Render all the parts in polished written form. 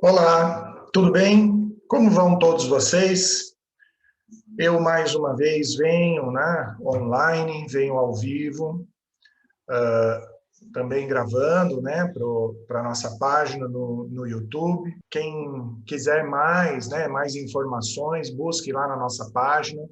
Olá, tudo bem? Como vão todos vocês? Eu mais uma vez venho, né, online, venho ao vivo, também gravando, né, para a nossa página no YouTube. Quem quiser mais, né, mais informações, busque lá na nossa página.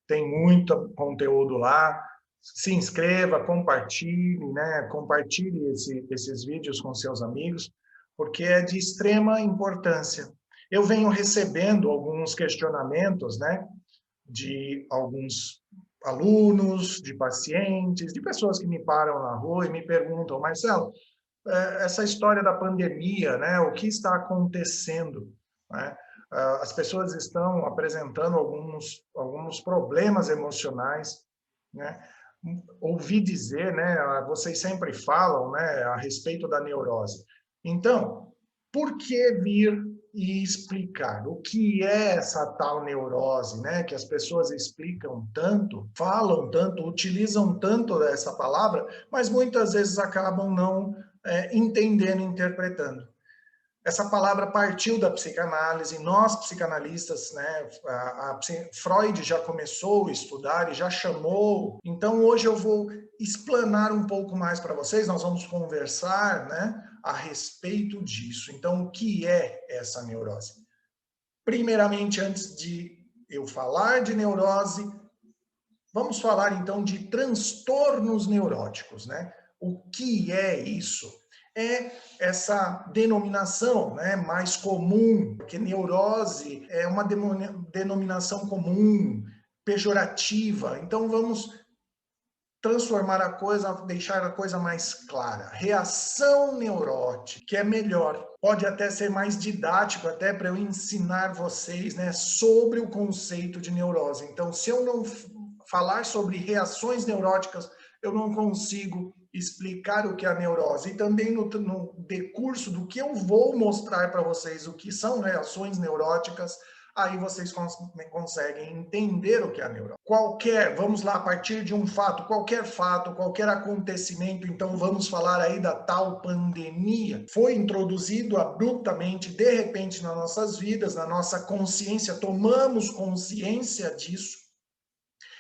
Tem muito conteúdo lá. Se inscreva, compartilhe, né, compartilhe esses vídeos com seus amigos, porque é de extrema importância. Eu venho recebendo alguns questionamentos, né, de alguns alunos, de pacientes, de pessoas que me param na rua e me perguntam: Marcelo, essa história da pandemia, né, o que está acontecendo, né? As pessoas estão apresentando alguns problemas emocionais, né? Ouvi dizer, né, vocês sempre falam, né, a respeito da neurose. Então, por que vir e explicar o que é essa tal neurose, né, que as pessoas explicam tanto, falam tanto, utilizam tanto essa palavra, mas muitas vezes acabam não entendendo, interpretando. Essa palavra partiu da psicanálise, nós psicanalistas, né, Freud já começou a estudar e já chamou. Então hoje eu vou explanar um pouco mais para vocês, nós vamos conversar, né, a respeito disso. Então o que é essa neurose? Primeiramente, antes de eu falar de neurose, vamos falar então de transtornos neuróticos, né? O que é isso? É essa denominação, né, mais comum, porque neurose é uma denominação comum, pejorativa. Então vamos transformar a coisa, deixar a coisa mais clara. Reação neurótica, que é melhor. Pode até ser mais didático, até para eu ensinar vocês, né, sobre o conceito de neurose. Então, se eu não falar sobre reações neuróticas, eu não consigo explicar o que é a neurose. E também no decurso do que eu vou mostrar para vocês o que são reações neuróticas, aí vocês conseguem entender o que é a neurose. Vamos lá, a partir de um fato, qualquer acontecimento, então vamos falar aí da tal pandemia, foi introduzido abruptamente, de repente, nas nossas vidas, na nossa consciência, tomamos consciência disso,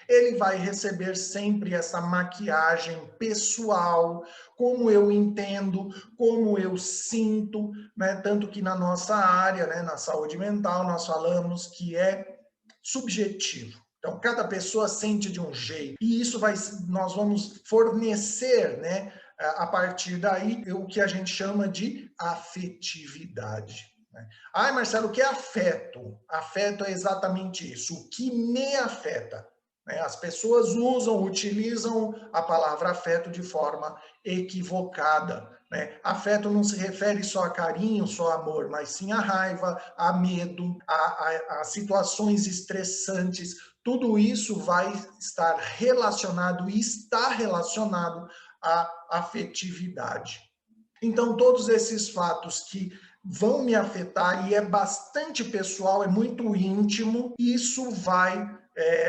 ele vai receber sempre essa maquiagem pessoal, como eu entendo, como eu sinto, né? Tanto que na nossa área, né, na saúde mental, nós falamos que é subjetivo. Então, cada pessoa sente de um jeito. E isso nós vamos fornecer, né, a partir daí, o que a gente chama de afetividade. Ai, Marcelo, o que é afeto? Afeto é exatamente isso, o que me afeta. As pessoas utilizam a palavra afeto de forma equivocada. Afeto não se refere só a carinho, só a amor, mas sim a raiva, a medo, a situações estressantes. Tudo isso vai estar relacionado e está relacionado à afetividade. Então, todos esses fatos que vão me afetar, e é bastante pessoal, é muito íntimo, isso vai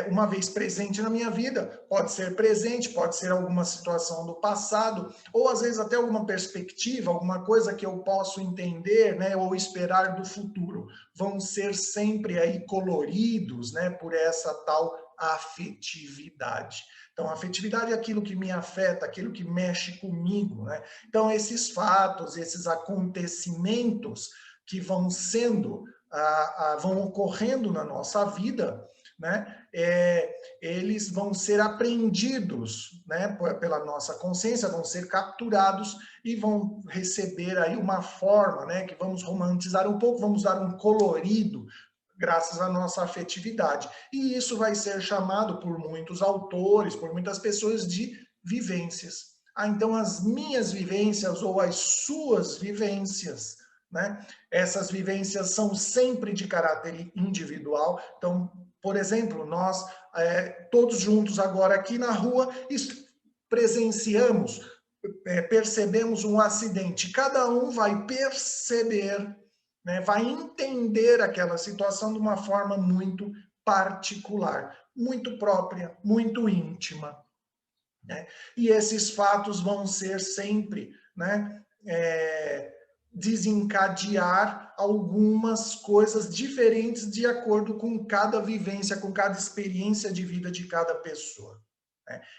uma vez presente na minha vida. Pode ser presente, pode ser alguma situação do passado, ou às vezes até alguma perspectiva, alguma coisa que eu posso entender, né, ou esperar do futuro. Vão ser sempre aí coloridos, né, por essa tal afetividade. Então, a afetividade é aquilo que me afeta, aquilo que mexe comigo, né? Então, esses fatos, esses acontecimentos que vão vão ocorrendo na nossa vida, né? Eles vão ser apreendidos, né, pela nossa consciência, vão ser capturados e vão receber aí uma forma, né, que vamos romantizar um pouco, vamos dar um colorido graças à nossa afetividade. E isso vai ser chamado por muitos autores, por muitas pessoas, de vivências. Então as minhas vivências ou as suas vivências, né? Essas vivências são sempre de caráter individual. Então, por exemplo, nós todos juntos agora aqui na rua presenciamos, percebemos um acidente. Cada um vai perceber, né, vai entender aquela situação de uma forma muito particular, muito própria, muito íntima. Né? E esses fatos vão ser sempre, né, desencadear algumas coisas diferentes de acordo com cada vivência, com cada experiência de vida de cada pessoa.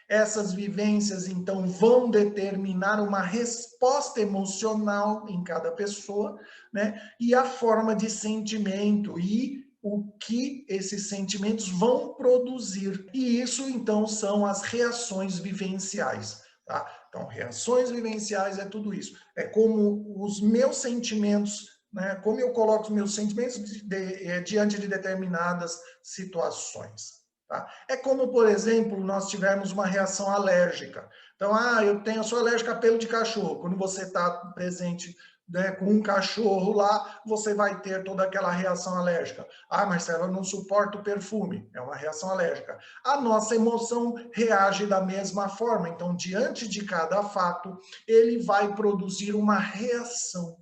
Essas vivências, então, vão determinar uma resposta emocional em cada pessoa, né? E a forma de sentimento e o que esses sentimentos vão produzir. E isso, então, são as reações vivenciais. Tá? Então, reações vivenciais é tudo isso. É como os meus sentimentos, né? Como eu coloco os meus sentimentos diante de determinadas situações. Tá? É como, por exemplo, nós tivermos uma reação alérgica. Então, eu sou alérgico a pelo de cachorro. Quando você está presente, né, com um cachorro lá, você vai ter toda aquela reação alérgica. Marcelo, eu não suporto perfume. É uma reação alérgica. A nossa emoção reage da mesma forma. Então, diante de cada fato, ele vai produzir uma reação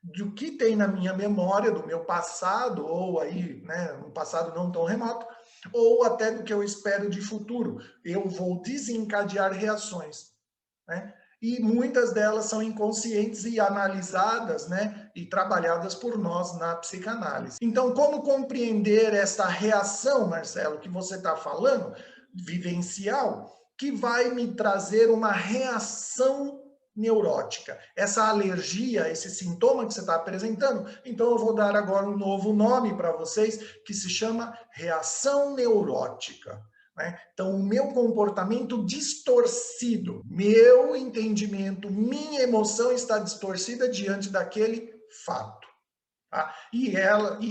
do que tem na minha memória, do meu passado, ou aí, né, um passado não tão remoto, ou até do que eu espero de futuro. Eu vou desencadear reações, né? E muitas delas são inconscientes e analisadas, né, e trabalhadas por nós na psicanálise. Então, como compreender essa reação, Marcelo, que você está falando, vivencial, que vai me trazer uma reação neurótica? Essa alergia, esse sintoma que você está apresentando, então eu vou dar agora um novo nome para vocês, que se chama reação neurótica. Então, o meu comportamento distorcido, meu entendimento, minha emoção está distorcida diante daquele fato. Tá? E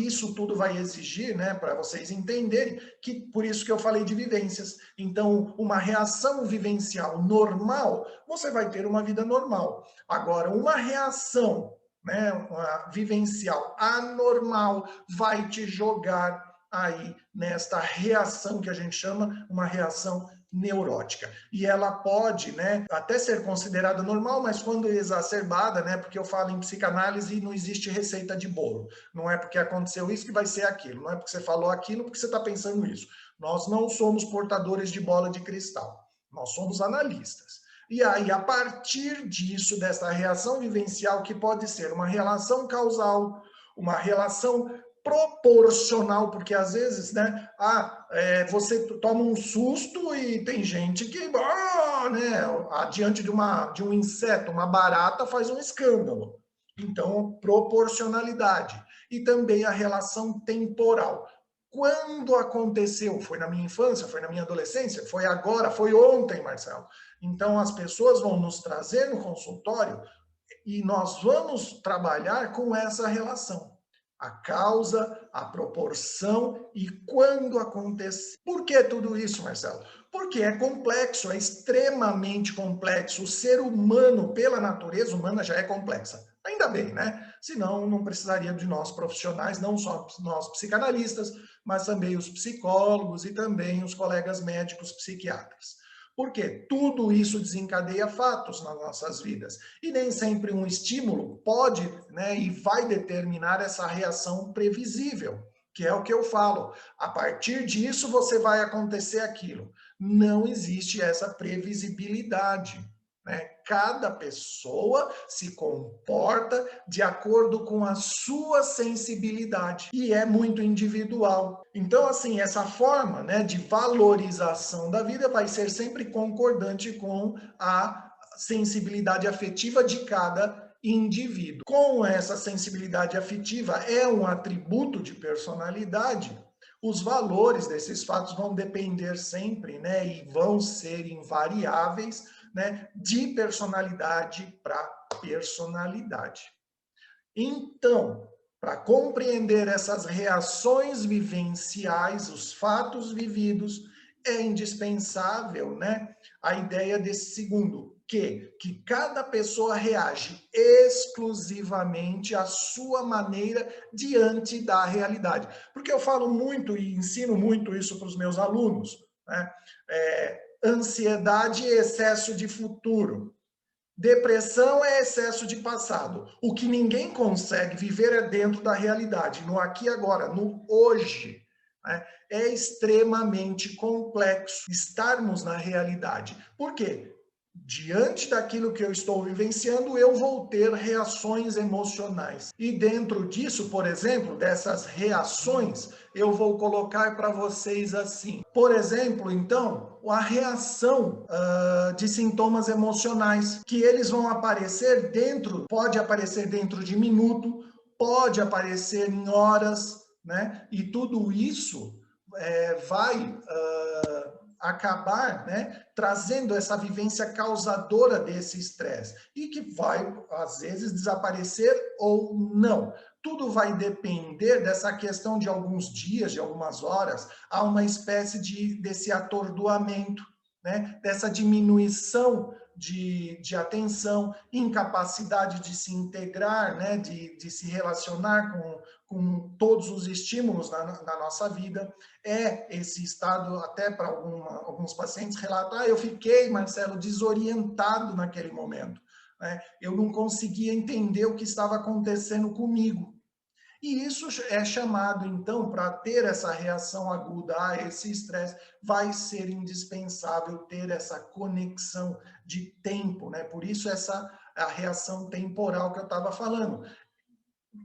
isso tudo vai exigir, né, para vocês entenderem, que por isso que eu falei de vivências. Então, uma reação vivencial normal, você vai ter uma vida normal. Agora, uma reação, né, uma vivencial anormal vai te jogar aí nesta reação que a gente chama uma reação neurótica. E ela pode, né, até ser considerada normal, mas quando exacerbada, né, porque eu falo em psicanálise e não existe receita de bolo. Não é porque aconteceu isso que vai ser aquilo. Não é porque você falou aquilo porque você está pensando isso. Nós não somos portadores de bola de cristal. Nós somos analistas. E aí, a partir disso, dessa reação vivencial, que pode ser uma relação causal, uma relação proporcional, porque às vezes, né, você toma um susto e tem gente que, né, diante de um inseto, uma barata, faz um escândalo. Então, proporcionalidade. E também a relação temporal. Quando aconteceu? Foi na minha infância? Foi na minha adolescência? Foi agora? Foi ontem, Marcelo? Então, as pessoas vão nos trazer no consultório e nós vamos trabalhar com essa relação. A causa, a proporção e quando acontece. Por que tudo isso, Marcelo? Porque é complexo, é extremamente complexo. O ser humano, pela natureza humana, já é complexa. Ainda bem, né? Senão não precisaria de nós profissionais, não só nós psicanalistas, mas também os psicólogos e também os colegas médicos psiquiatras. Porque tudo isso desencadeia fatos nas nossas vidas. E nem sempre um estímulo pode, né, e vai determinar essa reação previsível, que é o que eu falo. A partir disso, você vai acontecer aquilo. Não existe essa previsibilidade. Né? Cada pessoa se comporta de acordo com a sua sensibilidade e é muito individual. Então, assim, essa forma, né, de valorização da vida vai ser sempre concordante com a sensibilidade afetiva de cada indivíduo. Com essa sensibilidade afetiva, é um atributo de personalidade. Os valores desses fatos vão depender sempre, né, e vão ser invariáveis, né, de personalidade para personalidade. Então, para compreender essas reações vivenciais, os fatos vividos, é indispensável, né, a ideia desse segundo, que cada pessoa reage exclusivamente à sua maneira diante da realidade. Porque eu falo muito e ensino muito isso para os meus alunos, né? Ansiedade e excesso de futuro. Depressão é excesso de passado. O que ninguém consegue viver é dentro da realidade, no aqui e agora, no hoje. Né? É extremamente complexo estarmos na realidade. Por quê? diante daquilo que eu estou vivenciando, eu vou ter reações emocionais. E dentro disso, por exemplo, dessas reações, eu vou colocar para vocês assim. Por exemplo, então, a reação de sintomas emocionais, que eles vão aparecer pode aparecer dentro de minuto, pode aparecer em horas, né? E tudo isso vai acabar, né, trazendo essa vivência causadora desse estresse e que vai, às vezes, desaparecer ou não. Tudo vai depender dessa questão de alguns dias, de algumas horas, há uma espécie desse atordoamento, né, dessa diminuição de atenção, incapacidade de se integrar, né, de se relacionar com todos os estímulos na nossa vida. Esse estado, até para alguns pacientes relatam, eu fiquei, Marcelo, desorientado naquele momento, né? Eu não conseguia entender o que estava acontecendo comigo. E isso é chamado, então, para ter essa reação aguda a esse estresse, vai ser indispensável ter essa conexão de tempo, né? Por isso a reação temporal que eu estava falando,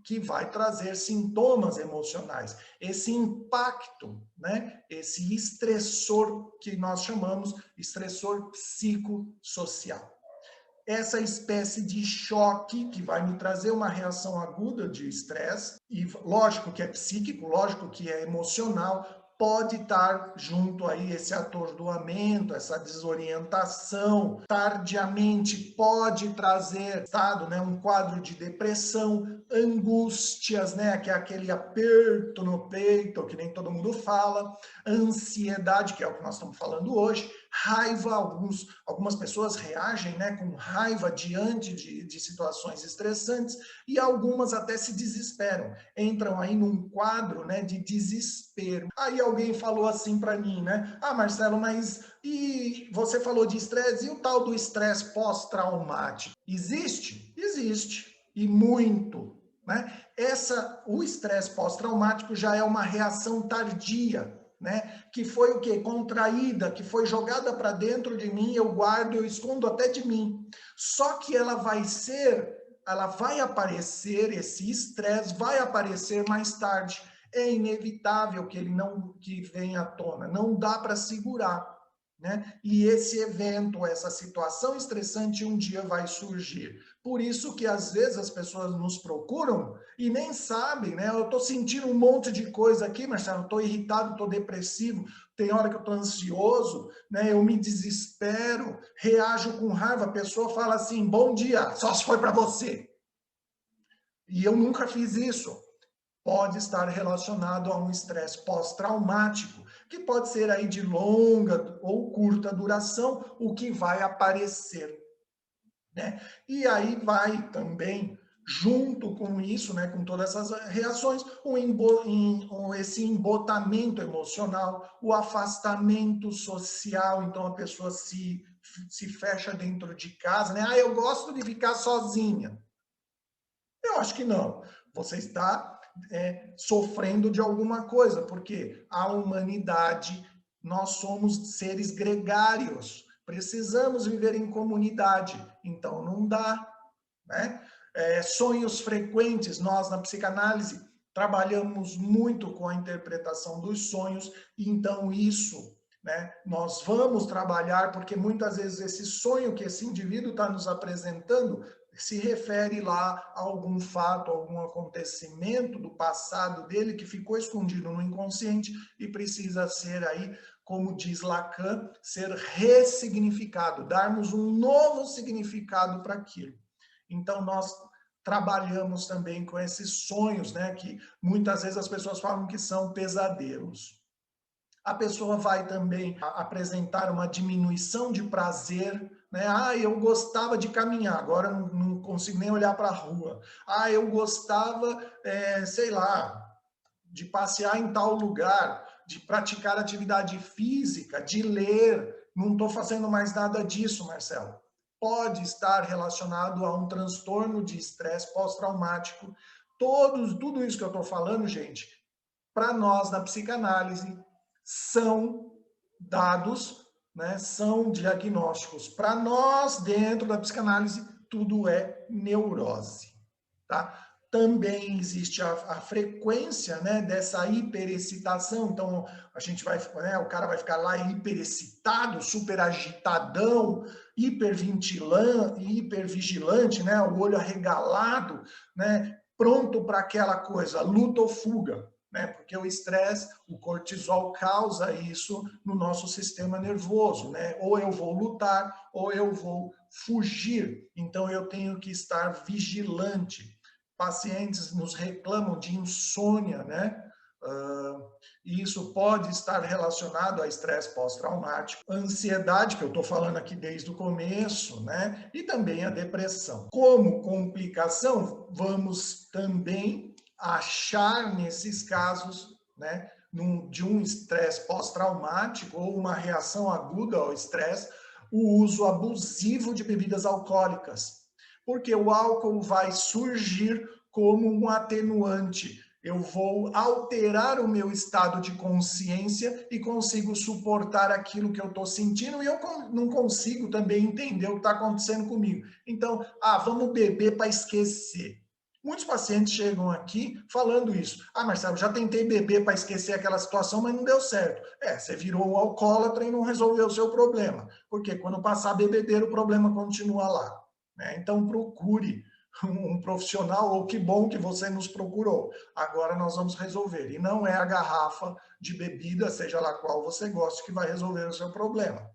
que vai trazer sintomas emocionais. Esse impacto, né? Esse estressor que nós chamamos estressor psicossocial. Essa espécie de choque que vai me trazer uma reação aguda de estresse, e lógico que é psíquico, lógico que é emocional, pode estar junto aí esse atordoamento, essa desorientação. Tardiamente pode trazer estado, né, um quadro de depressão, angústias, né, que é aquele aperto no peito, que nem todo mundo fala, ansiedade, que é o que nós estamos falando hoje, raiva, algumas pessoas reagem, né, com raiva diante de situações estressantes e algumas até se desesperam, entram aí num quadro, né, de desespero. Aí alguém falou assim para mim, né, Marcelo, mas e você falou de estresse, e o tal do estresse pós-traumático? Existe? Existe, e muito, né? O estresse pós-traumático já é uma reação tardia, né? Que foi o quê? Contraída, que foi jogada para dentro de mim, eu guardo, eu escondo até de mim. Só que ela vai aparecer, esse estresse vai aparecer mais tarde. É inevitável que venha à tona, não dá para segurar, né? E esse evento, essa situação estressante um dia vai surgir. Por isso que às vezes as pessoas nos procuram e nem sabem, né? Eu estou sentindo um monte de coisa aqui, Marcelo, estou irritado, estou depressivo, tem hora que eu estou ansioso, né? Eu me desespero, reajo com raiva, a pessoa fala assim, bom dia, só se foi para você. E eu nunca fiz isso. Pode estar relacionado a um estresse pós-traumático, que pode ser aí de longa ou curta duração, o que vai aparecer, né? E aí vai também, junto com isso, né, com todas essas reações, esse embotamento emocional, o afastamento social, então a pessoa se fecha dentro de casa, né? Eu gosto de ficar sozinha. Eu acho que não. Você está sofrendo de alguma coisa, porque a humanidade, nós somos seres gregários, precisamos viver em comunidade, então não dá, né? Sonhos frequentes, nós na psicanálise trabalhamos muito com a interpretação dos sonhos, então isso, né, nós vamos trabalhar, porque muitas vezes esse sonho que esse indivíduo está nos apresentando se refere lá a algum fato, algum acontecimento do passado dele que ficou escondido no inconsciente e precisa ser aí, como diz Lacan, ser ressignificado, darmos um novo significado para aquilo. Então, nós trabalhamos também com esses sonhos, né, que muitas vezes as pessoas falam que são pesadelos. A pessoa vai também apresentar uma diminuição de prazer, né? Eu gostava de caminhar, agora não consigo nem olhar para a rua. Eu gostava, sei lá, de passear em tal lugar, de praticar atividade física, de ler. Não estou fazendo mais nada disso, Marcelo. Pode estar relacionado a um transtorno de estresse pós-traumático. Tudo isso que eu estou falando, gente, para nós na psicanálise, são dados né, são diagnósticos. Para nós, dentro da psicanálise, tudo é neurose, tá? Também existe a frequência, né, dessa hiperexcitação, então a gente vai, né, o cara vai ficar lá hiperexcitado, super agitadão, hipervigilante, né, o olho arregalado, né, pronto para aquela coisa, luta ou fuga, né, porque o estresse, o cortisol causa isso no nosso sistema nervoso, né, ou eu vou lutar ou eu vou fugir, então eu tenho que estar vigilante. Pacientes nos reclamam de insônia, né? E isso pode estar relacionado a estresse pós-traumático, ansiedade, que eu estou falando aqui desde o começo, né? E também a depressão. Como complicação, vamos também achar nesses casos, né, de um estresse pós-traumático ou uma reação aguda ao estresse, o uso abusivo de bebidas alcoólicas, porque o álcool vai surgir como um atenuante. Eu vou alterar o meu estado de consciência e consigo suportar aquilo que eu estou sentindo e eu não consigo também entender o que está acontecendo comigo. Então, vamos beber para esquecer. Muitos pacientes chegam aqui falando isso. Marcelo, já tentei beber para esquecer aquela situação, mas não deu certo. Você virou um alcoólatra e não resolveu o seu problema. Porque quando passar a bebedeira, o problema continua lá. Então, procure um profissional, ou que bom que você nos procurou. Agora nós vamos resolver. E não é a garrafa de bebida, seja lá qual você goste, que vai resolver o seu problema.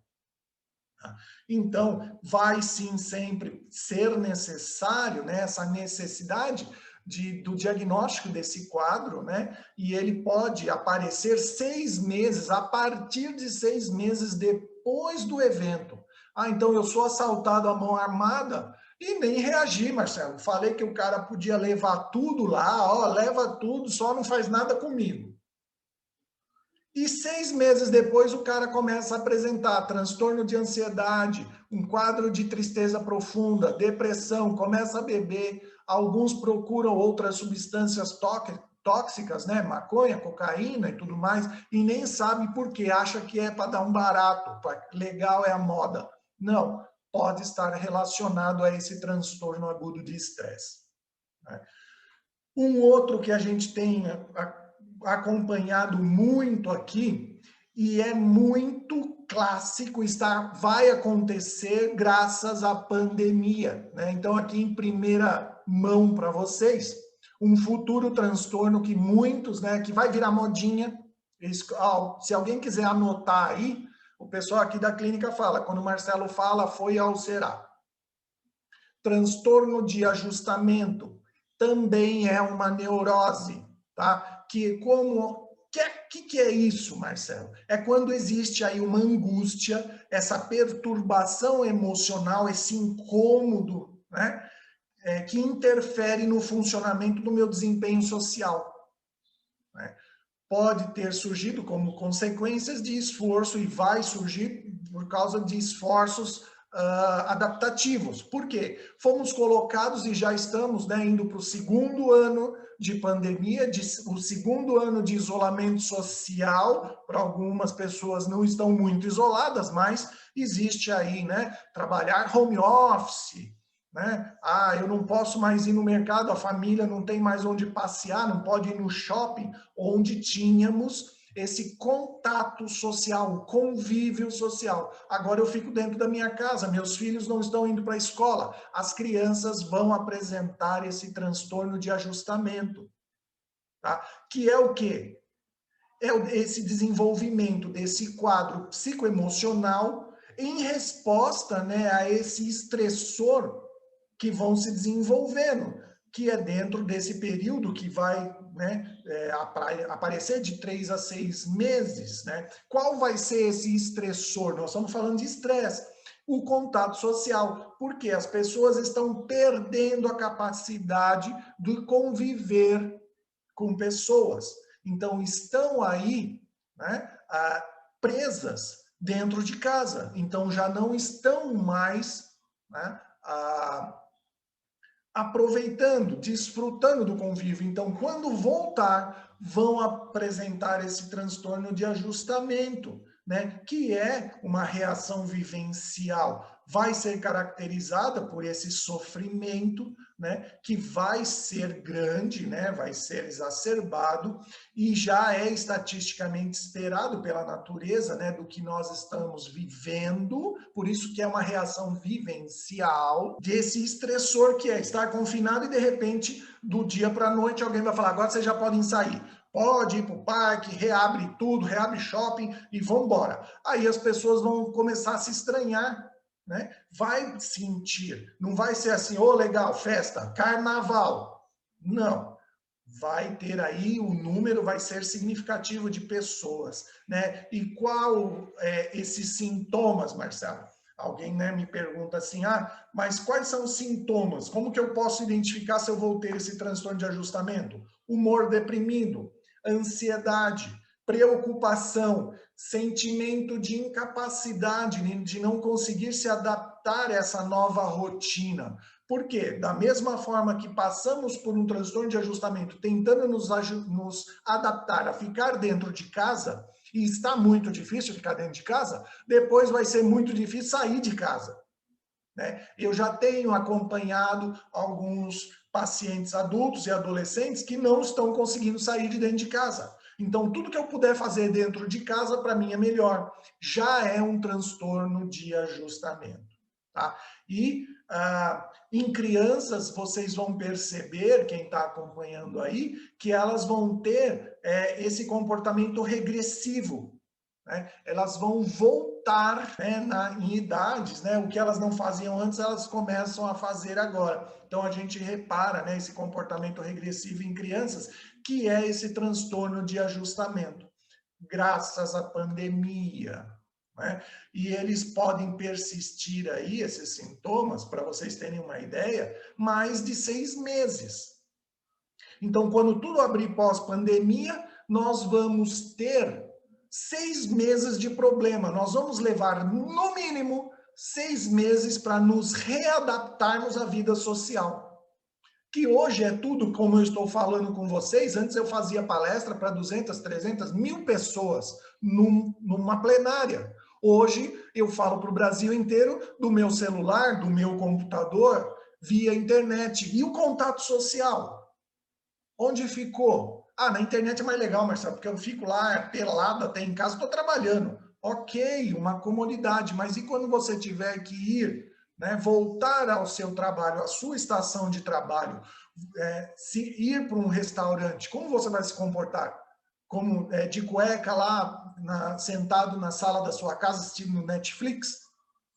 Então, vai sim sempre ser necessário, né, essa necessidade do diagnóstico desse quadro, né? E ele pode aparecer 6 meses, a partir de 6 meses depois do evento. Então eu sou assaltado à mão armada e nem reagi, Marcelo. Falei que o cara podia levar tudo lá, leva tudo, só não faz nada comigo. E 6 meses depois o cara começa a apresentar transtorno de ansiedade, um quadro de tristeza profunda, depressão, começa a beber, alguns procuram outras substâncias tóxicas, né? Maconha, cocaína e tudo mais, e nem sabe por quê, acha que é para dar um barato, legal é a moda. Não, pode estar relacionado a esse transtorno agudo de estresse. Um outro que a gente tem acompanhado muito aqui, e é muito clássico, vai acontecer graças à pandemia, né? Então, aqui em primeira mão para vocês, um futuro transtorno que muitos, né, que vai virar modinha. Se alguém quiser anotar aí, o pessoal aqui da clínica fala, quando o Marcelo fala, foi ao será. Transtorno de ajustamento também é uma neurose, tá? Que é isso, Marcelo? É quando existe aí uma angústia, essa perturbação emocional, esse incômodo, né? Que interfere no funcionamento do meu desempenho social. Né? Pode ter surgido como consequências de esforço e vai surgir por causa de esforços adaptativos. Por quê? Fomos colocados e já estamos, né, indo para o segundo ano de pandemia, o segundo ano de isolamento social. Para algumas pessoas não estão muito isoladas, mas existe aí, né, trabalhar home office, né? Eu não posso mais ir no mercado, a família não tem mais onde passear, não pode ir no shopping, onde tínhamos esse contato social, convívio social. Agora eu fico dentro da minha casa, meus filhos não estão indo para a escola, as crianças vão apresentar esse transtorno de ajustamento, tá? Que é o quê? É esse desenvolvimento desse quadro psicoemocional em resposta, né, a esse estressor que vão se desenvolvendo, que é dentro desse período que vai, né, aparecer de 3 a 6 meses. Né? Qual vai ser esse estressor? Nós estamos falando de estresse. O contato social, porque as pessoas estão perdendo a capacidade de conviver com pessoas. Então, estão aí, né, presas dentro de casa. Então, já não estão mais, né, aproveitando, desfrutando do convívio. Então, quando voltar, vão apresentar esse transtorno de ajustamento, né, que é uma reação vivencial. Vai ser caracterizada por esse sofrimento, né, que vai ser grande, né, vai ser exacerbado, e já é estatisticamente esperado pela natureza, né, do que nós estamos vivendo, por isso que é uma reação vivencial desse estressor que é estar confinado e de repente, do dia para a noite, alguém vai falar, agora vocês já podem sair. Pode ir para o parque, reabre tudo, reabre shopping e vão embora. Aí as pessoas vão começar a se estranhar, né? Vai sentir, não vai ser assim, ô, legal, festa, carnaval. Não. Vai ter aí, o número vai ser significativo de pessoas, né? E qual esses sintomas, Marcelo? Alguém, né, me pergunta assim, mas quais são os sintomas? Como que eu posso identificar se eu vou ter esse transtorno de ajustamento? Humor deprimido, ansiedade, preocupação, sentimento de incapacidade, de não conseguir se adaptar a essa nova rotina. Por quê? Da mesma forma que passamos por um transtorno de ajustamento, tentando nos adaptar a ficar dentro de casa, e está muito difícil ficar dentro de casa, depois vai ser muito difícil sair de casa, né? Eu já tenho acompanhado alguns pacientes adultos e adolescentes que não estão conseguindo sair de dentro de casa. Então, tudo que eu puder fazer dentro de casa, para mim é melhor. Já é um transtorno de ajustamento, tá? E em crianças, vocês vão perceber, quem está acompanhando aí, que elas vão ter esse comportamento regressivo, né? Elas vão voltar, né, em idades, né? O que elas não faziam antes, elas começam a fazer agora. Então, a gente repara, né, esse comportamento regressivo em crianças, que é esse transtorno de ajustamento, graças à pandemia, né? E eles podem persistir aí, esses sintomas, para vocês terem uma ideia, mais de 6 meses. Então, quando tudo abrir pós-pandemia, nós vamos ter 6 meses de problema. Nós vamos levar, no mínimo, 6 meses para nos readaptarmos à vida social. Que hoje é tudo, como eu estou falando com vocês. Antes eu fazia palestra para 200, 300, 1000 pessoas numa plenária. Hoje eu falo para o Brasil inteiro do meu celular, do meu computador, via internet. E o contato social? Onde ficou? Na internet é mais legal, Marcelo, porque eu fico lá pelado até em casa, estou trabalhando. Ok, uma comodidade, mas e quando você tiver que ir, né, voltar ao seu trabalho, à sua estação de trabalho, se ir para um restaurante, como você vai se comportar? Como de cueca lá, sentado na sala da sua casa assistindo Netflix?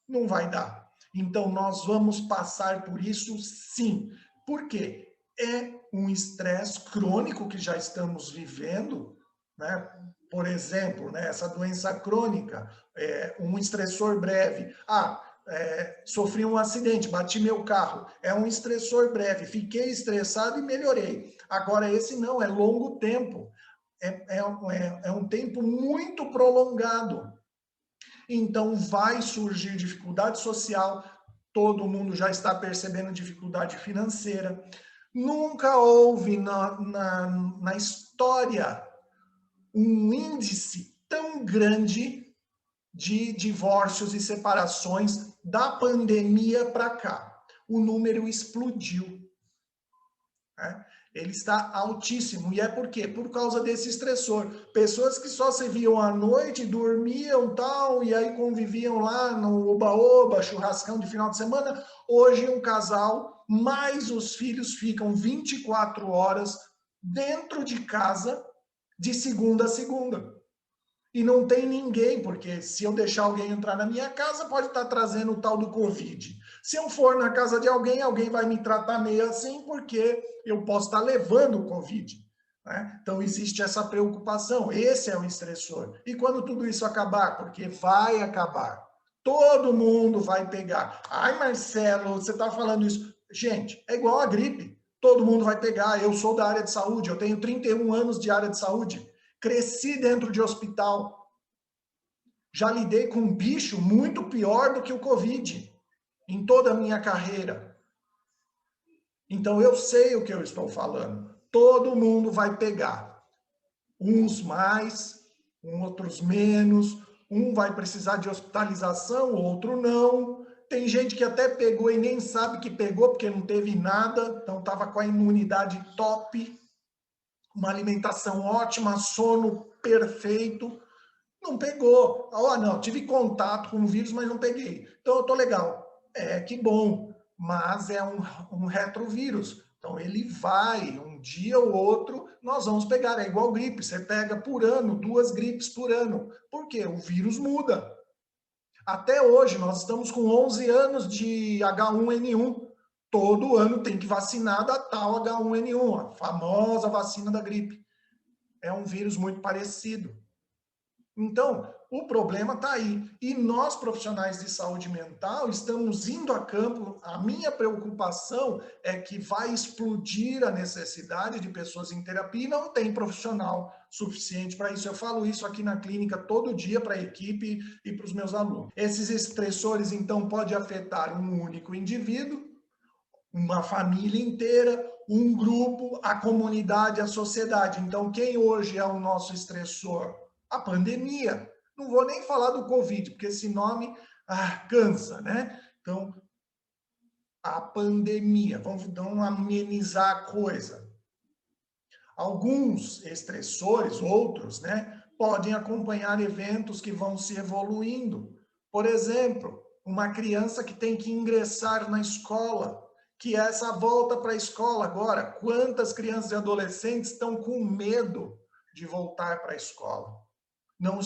Não vai dar. Então, nós vamos passar por isso sim. Por quê? É um estresse crônico que já estamos vivendo, né? Por exemplo, né, essa doença crônica, um estressor breve. Sofri um acidente, bati meu carro. É um estressor breve, fiquei estressado e melhorei. Agora, esse não, é longo tempo. É um tempo muito prolongado. Então, vai surgir dificuldade social, todo mundo já está percebendo dificuldade financeira. Nunca houve na história um índice tão grande de divórcios e separações da pandemia para cá. O número explodiu, né? Ele está altíssimo. E é por quê? Por causa desse estressor. Pessoas que só se viam à noite, dormiam tal, e aí conviviam lá no oba-oba, churrascão de final de semana. Hoje um casal, mais os filhos, ficam 24 horas dentro de casa, de segunda a segunda. E não tem ninguém, porque se eu deixar alguém entrar na minha casa, pode estar trazendo o tal do Covid. Se eu for na casa de alguém, alguém vai me tratar meio assim, porque eu posso estar levando o Covid, né? Então, existe essa preocupação. Esse é o estressor. E quando tudo isso acabar? Porque vai acabar. Todo mundo vai pegar. Ai, Marcelo, você está falando isso. Gente, é igual a gripe. Todo mundo vai pegar. Eu sou da área de saúde, eu tenho 31 anos de área de saúde. Cresci dentro de hospital. Já lidei com um bicho muito pior do que o Covid em toda a minha carreira. Então eu sei o que eu estou falando. Todo mundo vai pegar. Uns mais, outros menos. Um vai precisar de hospitalização, o outro não. Tem gente que até pegou e nem sabe que pegou, porque não teve nada, então estava com a imunidade top, uma alimentação ótima, sono perfeito, não pegou. Ah, não, tive contato com o vírus, mas não peguei. Então eu estou legal. Que bom, mas é um retrovírus. Então ele vai, um dia ou outro, nós vamos pegar. É igual gripe, você pega por ano, 2 gripes por ano. Por quê? O vírus muda. Até hoje, nós estamos com 11 anos de H1N1. Todo ano tem que vacinar da tal H1N1, a famosa vacina da gripe. É um vírus muito parecido. Então, o problema está aí. E nós, profissionais de saúde mental, estamos indo a campo. A minha preocupação é que vai explodir a necessidade de pessoas em terapia e não tem profissional suficiente para isso. Eu falo isso aqui na clínica todo dia para a equipe e para os meus alunos. Esses estressores, então, podem afetar um único indivíduo, uma família inteira, um grupo, a comunidade, a sociedade. Então, quem hoje é o nosso estressor? A pandemia. Não vou nem falar do Covid, porque esse nome cansa, né? Então, a pandemia. Vamos amenizar a coisa. Alguns estressores, outros, né, podem acompanhar eventos que vão se evoluindo. Por exemplo, uma criança que tem que ingressar na escola, que é essa volta para a escola agora. Quantas crianças e adolescentes estão com medo de voltar para a escola? Não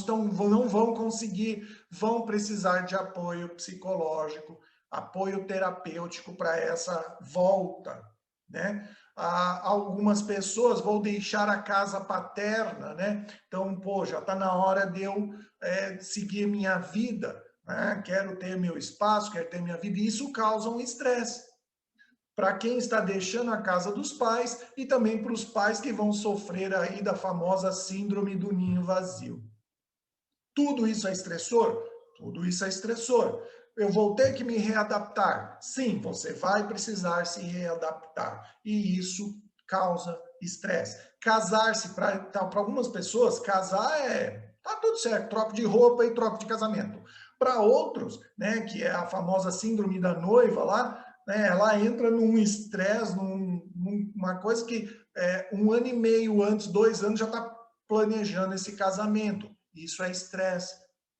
vão conseguir, vão precisar de apoio psicológico, apoio terapêutico para essa volta, né? Algumas pessoas vão deixar a casa paterna, né? Então, pô, já está na hora de eu seguir minha vida, né? Quero ter meu espaço, quero ter minha vida, e isso causa um estresse para quem está deixando a casa dos pais e também para os pais que vão sofrer aí da famosa síndrome do ninho vazio. Tudo isso é estressor? Tudo isso é estressor. Eu vou ter que me readaptar? Sim, você vai precisar se readaptar. E isso causa estresse. Casar-se, para algumas pessoas, casar tá tudo certo, troca de roupa e troca de casamento. Para outros, né, que é a famosa síndrome da noiva lá, né, ela entra num estresse, numa coisa que 1 ano e meio antes, 2 anos, já está planejando esse casamento. Isso é estresse,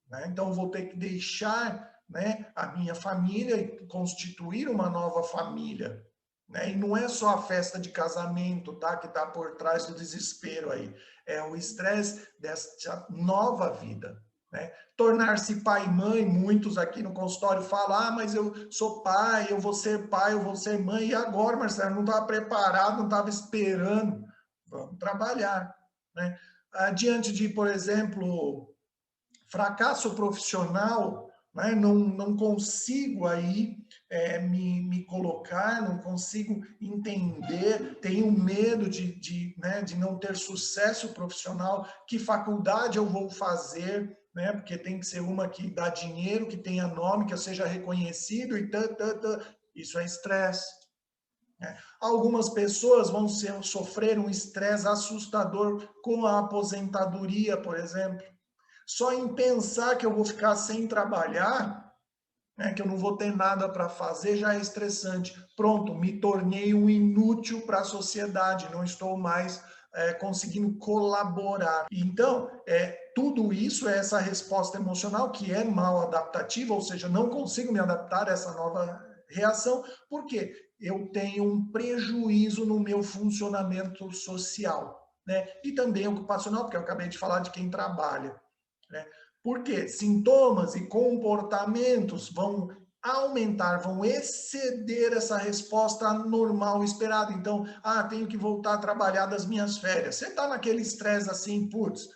né? Então, vou ter que deixar, né, a minha família e constituir uma nova família, né? E não é só a festa de casamento, tá, que está por trás do desespero aí. É o estresse dessa nova vida, né? Tornar-se pai e mãe, muitos aqui no consultório falam, mas eu sou pai, eu vou ser mãe, e agora, Marcelo, não estava preparado, não estava esperando. Vamos trabalhar, né? Diante de, por exemplo, fracasso profissional, né? Não consigo aí me colocar, não consigo entender, tenho medo né, de não ter sucesso profissional, que faculdade eu vou fazer, né? Porque tem que ser uma que dá dinheiro, que tenha nome, que eu seja reconhecido e isso é estresse. Algumas pessoas vão sofrer um estresse assustador com a aposentadoria, por exemplo. Só em pensar que eu vou ficar sem trabalhar, né, que eu não vou ter nada para fazer, já é estressante. Pronto, me tornei um inútil para a sociedade, não estou mais conseguindo colaborar. Então, tudo isso é essa resposta emocional que é mal adaptativa, ou seja, não consigo me adaptar a essa nova reação, porque eu tenho um prejuízo no meu funcionamento social, né? E também ocupacional, porque eu acabei de falar de quem trabalha, né? Porque sintomas e comportamentos vão aumentar, vão exceder essa resposta normal esperada. Então, tenho que voltar a trabalhar das minhas férias. Você está naquele estresse assim, putz,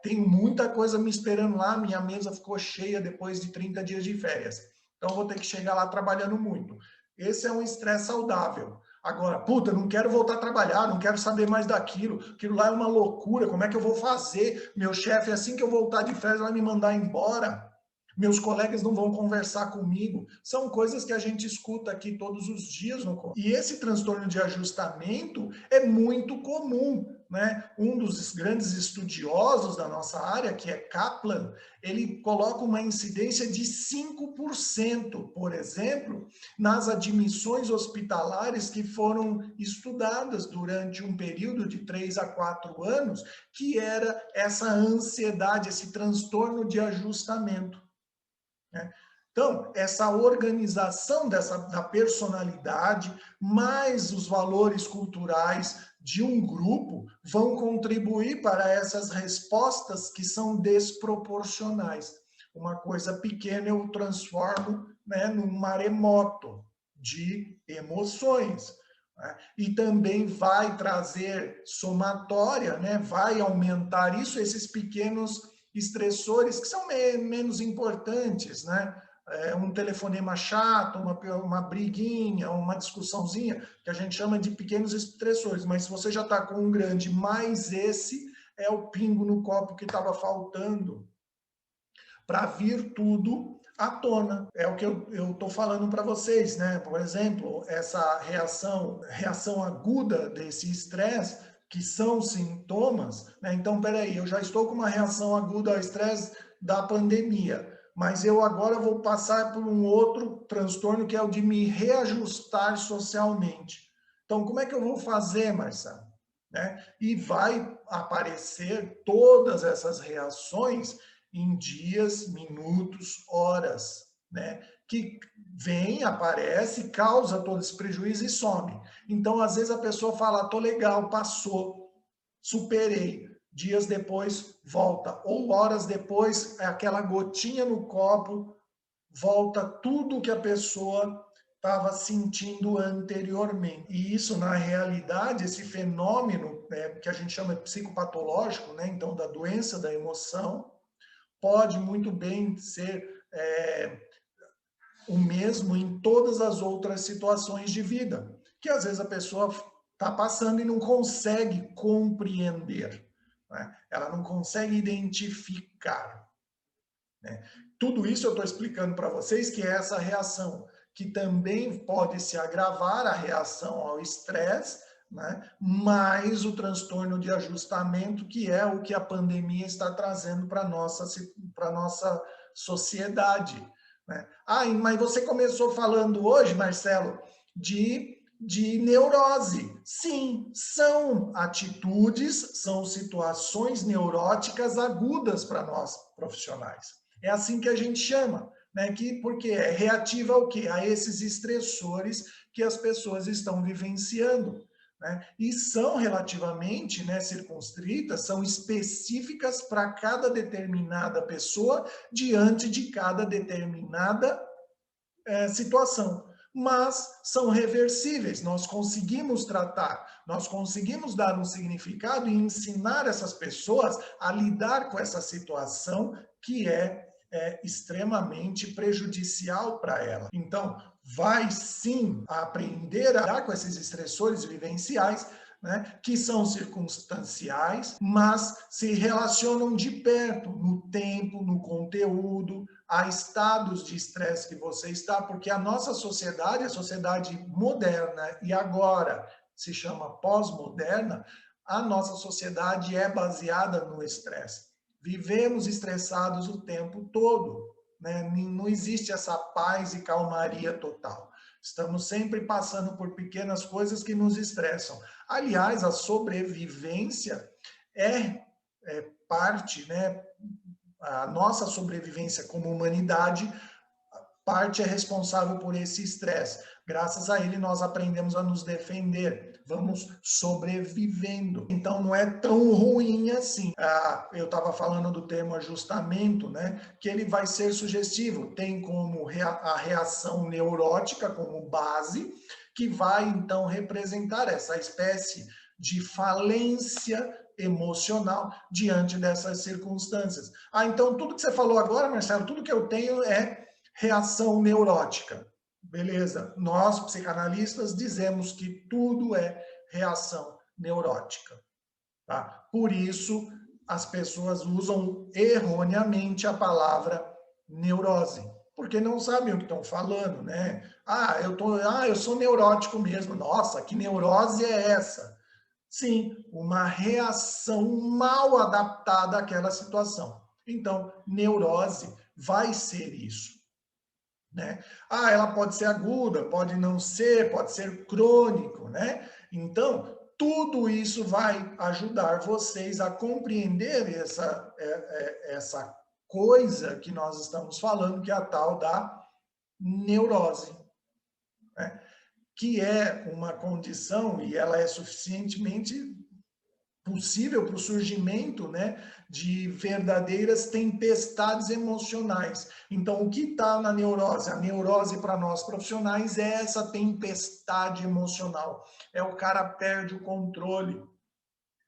tem muita coisa me esperando lá, minha mesa ficou cheia depois de 30 dias de férias. Então, vou ter que chegar lá trabalhando muito. Esse é um estresse saudável. Agora, puta, não quero voltar a trabalhar, não quero saber mais daquilo, aquilo lá é uma loucura, como é que eu vou fazer? Meu chefe, assim que eu voltar de férias, vai me mandar embora. Meus colegas não vão conversar comigo. São coisas que a gente escuta aqui todos os dias no corpo. E esse transtorno de ajustamento é muito comum, né? Um dos grandes estudiosos da nossa área, que é Kaplan, ele coloca uma incidência de 5%, por exemplo, nas admissões hospitalares que foram estudadas durante um período de 3 a 4 anos, que era essa ansiedade, esse transtorno de ajustamento. Né? Então, essa organização da personalidade, mais os valores culturais de um grupo, vão contribuir para essas respostas que são desproporcionais. Uma coisa pequena eu transformo, né, num maremoto de emoções. Né? E também vai trazer somatória, né, vai aumentar isso, esses pequenos estressores que são menos importantes, né? Um telefonema chato, uma briguinha, uma discussãozinha, que a gente chama de pequenos estressores. Mas se você já está com um grande, mais esse é o pingo no copo que estava faltando para vir tudo à tona. É o que eu estou falando para vocês, né? Por exemplo, essa reação aguda desse estresse, que são sintomas, né? Então, peraí, eu já estou com uma reação aguda ao estresse da pandemia, mas eu agora vou passar por um outro transtorno que é o de me reajustar socialmente. Então, como é que eu vou fazer, Marcelo? Né? E vai aparecer todas essas reações em dias, minutos, horas, né? Que vem, aparece, causa todo esse prejuízo e some. Então, às vezes a pessoa fala, tô legal, passou, superei. Dias depois, volta. Ou horas depois, é aquela gotinha no copo, volta tudo que a pessoa estava sentindo anteriormente. E isso, na realidade, esse fenômeno, né, que a gente chama de psicopatológico, né, então da doença da emoção, pode muito bem ser o mesmo em todas as outras situações de vida, que às vezes a pessoa está passando e não consegue compreender, né? Ela não consegue identificar. Né? Tudo isso eu estou explicando para vocês que é essa reação, que também pode se agravar, a reação ao estresse, né? Mais o transtorno de ajustamento, que é o que a pandemia está trazendo para a nossa sociedade. Né? Ah, mas você começou falando hoje, Marcelo, de neurose. Sim, são atitudes, são situações neuróticas agudas para nós profissionais. É assim que a gente chama, né? Porque é reativa ao quê? A esses estressores que as pessoas estão vivenciando. Né? E são relativamente, né, circunscritas, são específicas para cada determinada pessoa diante de cada determinada situação. Mas são reversíveis, nós conseguimos tratar, nós conseguimos dar um significado e ensinar essas pessoas a lidar com essa situação que é extremamente prejudicial para ela. Então, vai sim aprender a lidar com esses estressores vivenciais, né, que são circunstanciais, mas se relacionam de perto no tempo, no conteúdo, a estados de estresse que você está, porque a nossa sociedade, a sociedade moderna e agora se chama pós-moderna, a nossa sociedade é baseada no estresse. Vivemos estressados o tempo todo, né? Não existe essa paz e calmaria total. Estamos sempre passando por pequenas coisas que nos estressam. Aliás, a sobrevivência é parte, né? A nossa sobrevivência como humanidade, parte é responsável por esse estresse. Graças a ele, nós aprendemos a nos defender, vamos sobrevivendo. Então, não é tão ruim assim. Eu estava falando do termo ajustamento, né? Que ele vai ser sugestivo. Tem como a reação neurótica como base, que vai, então, representar essa espécie de falência emocional diante dessas circunstâncias. Então tudo que você falou agora, Marcelo, tudo que eu tenho é reação neurótica. Beleza, nós, psicanalistas, dizemos que tudo é reação neurótica. Tá? Por isso, as pessoas usam erroneamente a palavra neurose, porque não sabem o que estão falando, né? Eu sou neurótico mesmo. Nossa, que neurose é essa? Sim, uma reação mal adaptada àquela situação. Então, neurose vai ser isso, né? Ela pode ser aguda, pode não ser, pode ser crônico, né? Então, tudo isso vai ajudar vocês a compreender essa coisa que nós estamos falando, que é a tal da neurose, né? Que é uma condição, e ela é suficientemente possível para o surgimento, né, de verdadeiras tempestades emocionais. Então, o que está na neurose? A neurose para nós profissionais é essa tempestade emocional. É o cara perde o controle,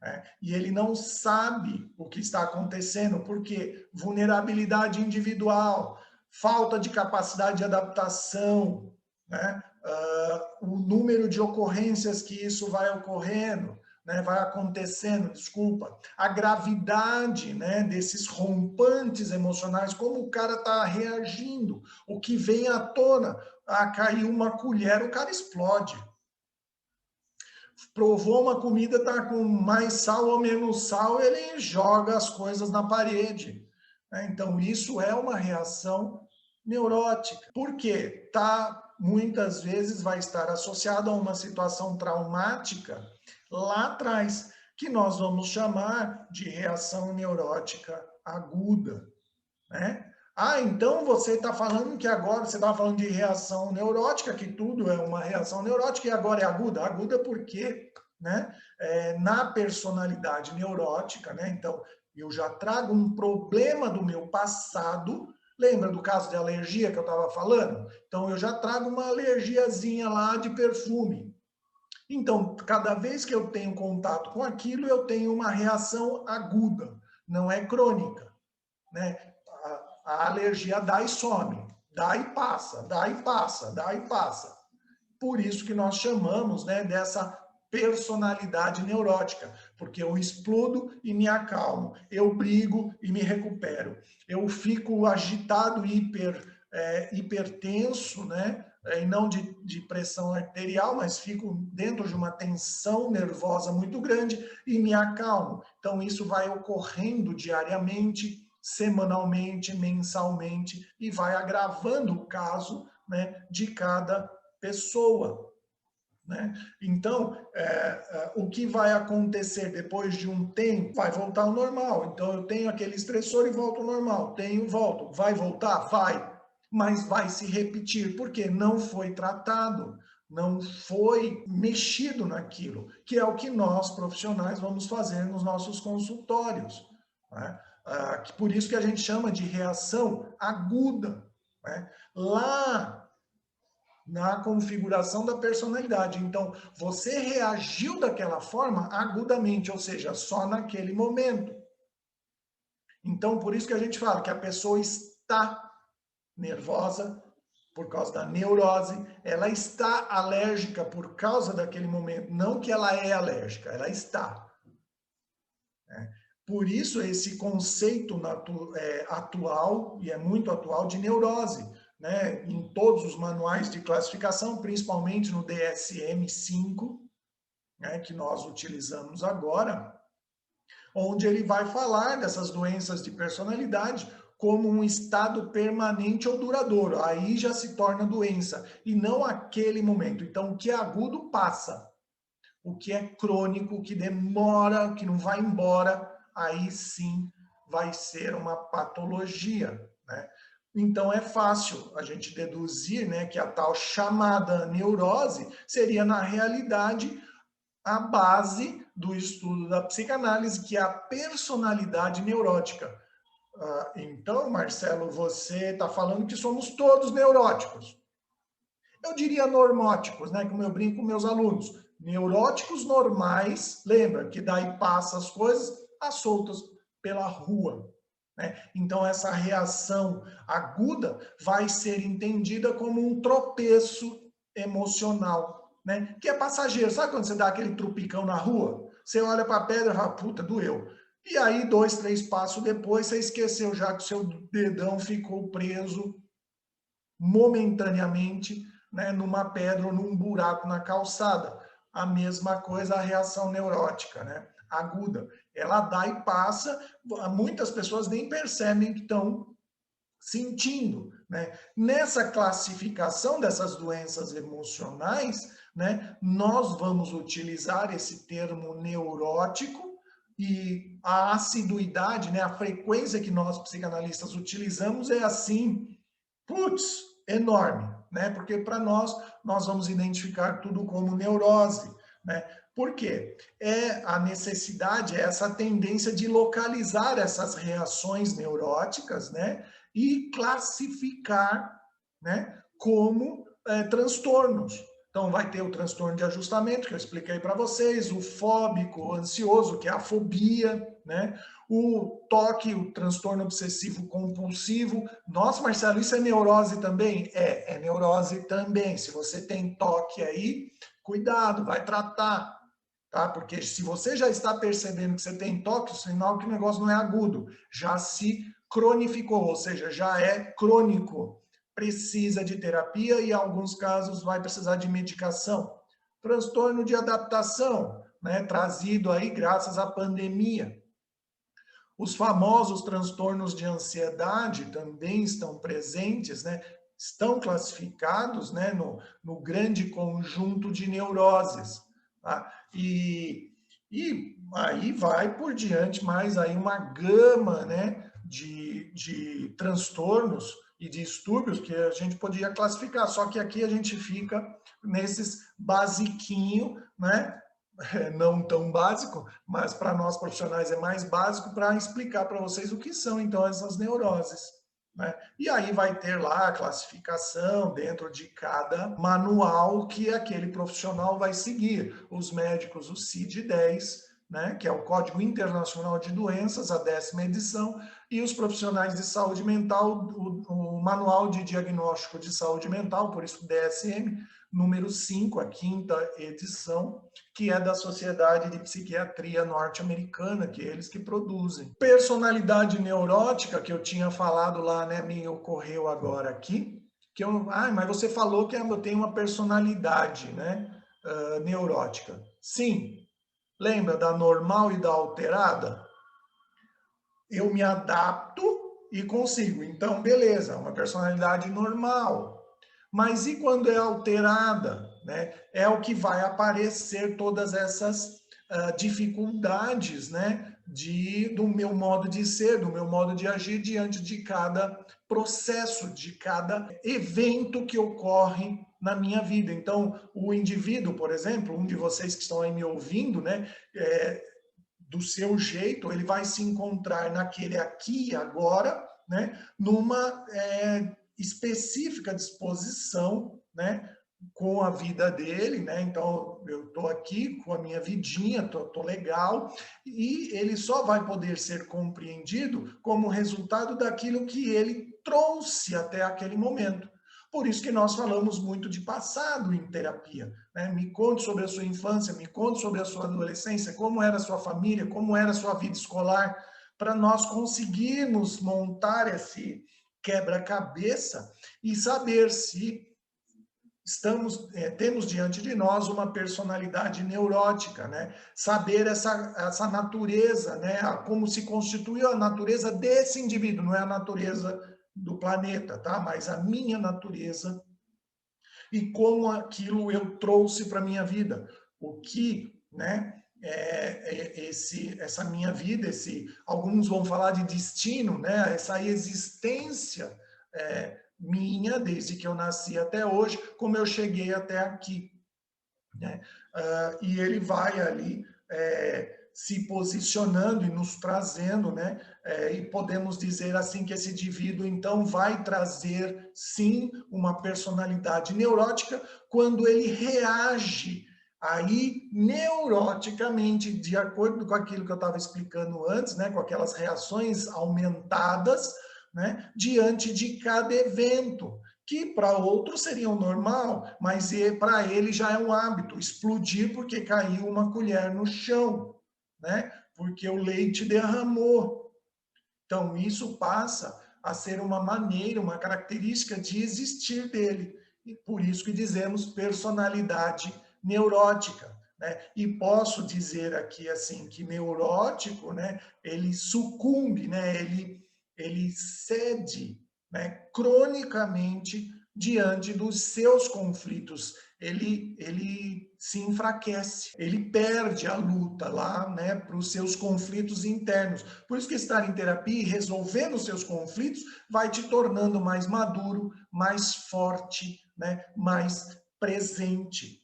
né? E ele não sabe o que está acontecendo, porque vulnerabilidade individual, falta de capacidade de adaptação, né? O número de ocorrências que isso vai ocorrendo, né, vai acontecendo, desculpa, a gravidade, né, desses rompantes emocionais, como o cara está reagindo, o que vem à tona, caiu uma colher, o cara explode. Provou uma comida, está com mais sal ou menos sal, ele joga as coisas na parede. Então, isso é uma reação neurótica. Por quê? Muitas vezes vai estar associado a uma situação traumática lá atrás, que nós vamos chamar de reação neurótica aguda, né? Então você está falando que agora você estava falando de reação neurótica, que tudo é uma reação neurótica e agora é aguda. Aguda porque, né, na personalidade neurótica, né? Então, eu já trago um problema do meu passado. Lembra do caso de alergia que eu estava falando? Então, eu já trago uma alergiazinha lá de perfume. Então, cada vez que eu tenho contato com aquilo, eu tenho uma reação aguda, não é crônica, né? A alergia dá e some, dá e passa, dá e passa, dá e passa. Por isso que nós chamamos, né, dessa personalidade neurótica, porque eu explodo e me acalmo, eu brigo e me recupero, eu fico agitado e hipertenso, né, e não de pressão arterial, mas fico dentro de uma tensão nervosa muito grande e me acalmo. Então, isso vai ocorrendo diariamente, semanalmente, mensalmente, e vai agravando o caso, né, de cada pessoa, né? Então, o que vai acontecer depois de um tempo vai voltar ao normal. Então, eu tenho aquele estressor e volto ao normal. Volto. Vai voltar? Vai. Mas vai se repetir, porque não foi tratado, não foi mexido naquilo, que é o que nós, profissionais, vamos fazer nos nossos consultórios, né? Por isso que a gente chama de reação aguda, né? Lá na configuração da personalidade. Então, você reagiu daquela forma agudamente, ou seja, só naquele momento. Então, por isso que a gente fala que a pessoa está nervosa por causa da neurose, ela está alérgica por causa daquele momento, não que ela é alérgica, ela está. Por isso, esse conceito atual, e é muito atual, de neurose, né, em todos os manuais de classificação, principalmente no DSM-5, né, que nós utilizamos agora, onde ele vai falar dessas doenças de personalidade como um estado permanente ou duradouro. Aí já se torna doença, e não aquele momento. Então, o que é agudo passa. O que é crônico, o que demora, o que não vai embora, aí sim vai ser uma patologia, né? Então é fácil a gente deduzir, né, que a tal chamada neurose seria, na realidade, a base do estudo da psicanálise, que é a personalidade neurótica. Então, Marcelo, você está falando que somos todos neuróticos. Eu diria normóticos, né, como eu brinco com meus alunos. Neuróticos normais, lembra que daí passa as coisas às soltas pela rua, né? Então, essa reação aguda vai ser entendida como um tropeço emocional, né? Que é passageiro. Sabe quando você dá aquele trupicão na rua? Você olha para a pedra e fala, puta, doeu. E aí, 2, 3 passos depois, você esqueceu já que o seu dedão ficou preso momentaneamente, né, numa pedra ou num buraco na calçada. A mesma coisa a reação neurótica, né, aguda. Ela dá e passa, muitas pessoas nem percebem que estão sentindo, né? Nessa classificação dessas doenças emocionais, né, nós vamos utilizar esse termo neurótico e a assiduidade, né, a frequência que nós psicanalistas utilizamos é assim, putz, enorme, né? Porque para nós vamos identificar tudo como neurose, né? Por quê? É a necessidade, é essa tendência de localizar essas reações neuróticas, né? E classificar, né? Como transtornos. Então, vai ter o transtorno de ajustamento, que eu expliquei para vocês, o fóbico, o ansioso, que é a fobia, né? O toque, o transtorno obsessivo compulsivo. Nossa, Marcelo, isso é neurose também? É neurose também. Se você tem toque aí, cuidado, vai tratar, tá? Porque se você já está percebendo que você tem toque, o sinal que o negócio não é agudo, já se cronificou, ou seja, já é crônico. Precisa de terapia e, em alguns casos, vai precisar de medicação. Transtorno de adaptação, né? Trazido aí graças à pandemia. Os famosos transtornos de ansiedade também estão presentes, né? Estão classificados, né, no grande conjunto de neuroses. Tá? E aí vai por diante mais aí uma gama, né, de transtornos e distúrbios que a gente podia classificar, só que aqui a gente fica nesses basiquinho, né, não tão básico, mas para nós profissionais é mais básico para explicar para vocês o que são então essas neuroses. Né? E aí vai ter lá a classificação dentro de cada manual que aquele profissional vai seguir. Os médicos, o CID-10, né, que é o Código Internacional de Doenças, a 10ª edição, e os profissionais de saúde mental, o Manual de Diagnóstico de Saúde Mental, por isso DSM, número 5, a 5ª edição, que é da Sociedade de Psiquiatria Norte-Americana, que é eles que produzem. Personalidade neurótica, que eu tinha falado lá, né, me ocorreu agora aqui, que mas você falou que eu tenho uma personalidade, né, neurótica. Sim, lembra da normal e da alterada? Eu me adapto e consigo. Então, beleza, uma personalidade normal. Mas e quando é alterada? Né? É o que vai aparecer todas essas dificuldades, né? Do meu modo de ser, do meu modo de agir diante de cada processo, de cada evento que ocorre na minha vida. Então, o indivíduo, por exemplo, um de vocês que estão aí me ouvindo, né? Do seu jeito, ele vai se encontrar naquele aqui e agora, né? Numa específica disposição, né, com a vida dele, né? Então, eu estou aqui com a minha vidinha, tô legal, e ele só vai poder ser compreendido como resultado daquilo que ele trouxe até aquele momento. Por isso que nós falamos muito de passado em terapia. Né? Me conte sobre a sua infância, me conte sobre a sua adolescência, como era a sua família, como era a sua vida escolar, para nós conseguirmos montar esse quebra-cabeça e saber se temos diante de nós uma personalidade neurótica, né? Saber essa natureza, né? Como se constituiu a natureza desse indivíduo, não é a natureza do planeta, tá? Mas a minha natureza e como aquilo eu trouxe para minha vida, o que, né? Essa minha vida, alguns vão falar de destino, né? Essa existência minha, desde que eu nasci até hoje, como eu cheguei até aqui. Né? E ele vai ali se posicionando e nos trazendo, né? E podemos dizer assim que esse indivíduo, então, vai trazer, sim, uma personalidade neurótica quando ele reage aí neuroticamente, de acordo com aquilo que eu estava explicando antes, né? Com aquelas reações aumentadas, né? Diante de cada evento que para outros seria o normal, mas para ele já é um hábito, explodir porque caiu uma colher no chão, né? porque o leite derramou. Então, isso passa a ser uma maneira, uma característica de existir dele. E por isso que dizemos personalidade neurótica, né? E posso dizer aqui assim que neurótico, né, ele sucumbe, né, ele cede, né, cronicamente diante dos seus conflitos. Ele se enfraquece, ele perde a luta lá, né, para os seus conflitos internos. Por isso que estar em terapia e resolvendo os seus conflitos vai te tornando mais maduro, mais forte, né, mais presente.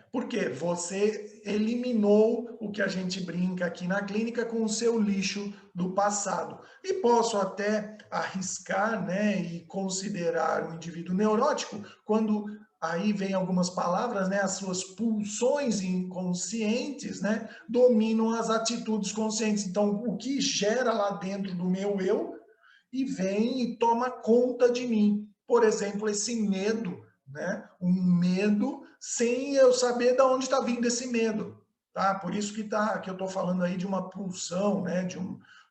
Porque você eliminou o que a gente brinca aqui na clínica com o seu lixo do passado. E posso até arriscar, né, e considerar o indivíduo neurótico quando aí vem algumas palavras, né, as suas pulsões inconscientes, né, dominam as atitudes conscientes. Então, o que gera lá dentro do meu eu e vem e toma conta de mim. Por exemplo, esse medo, né? Um medo sem eu saber de onde está vindo esse medo, tá? Por isso que eu estou falando aí de uma pulsão, né?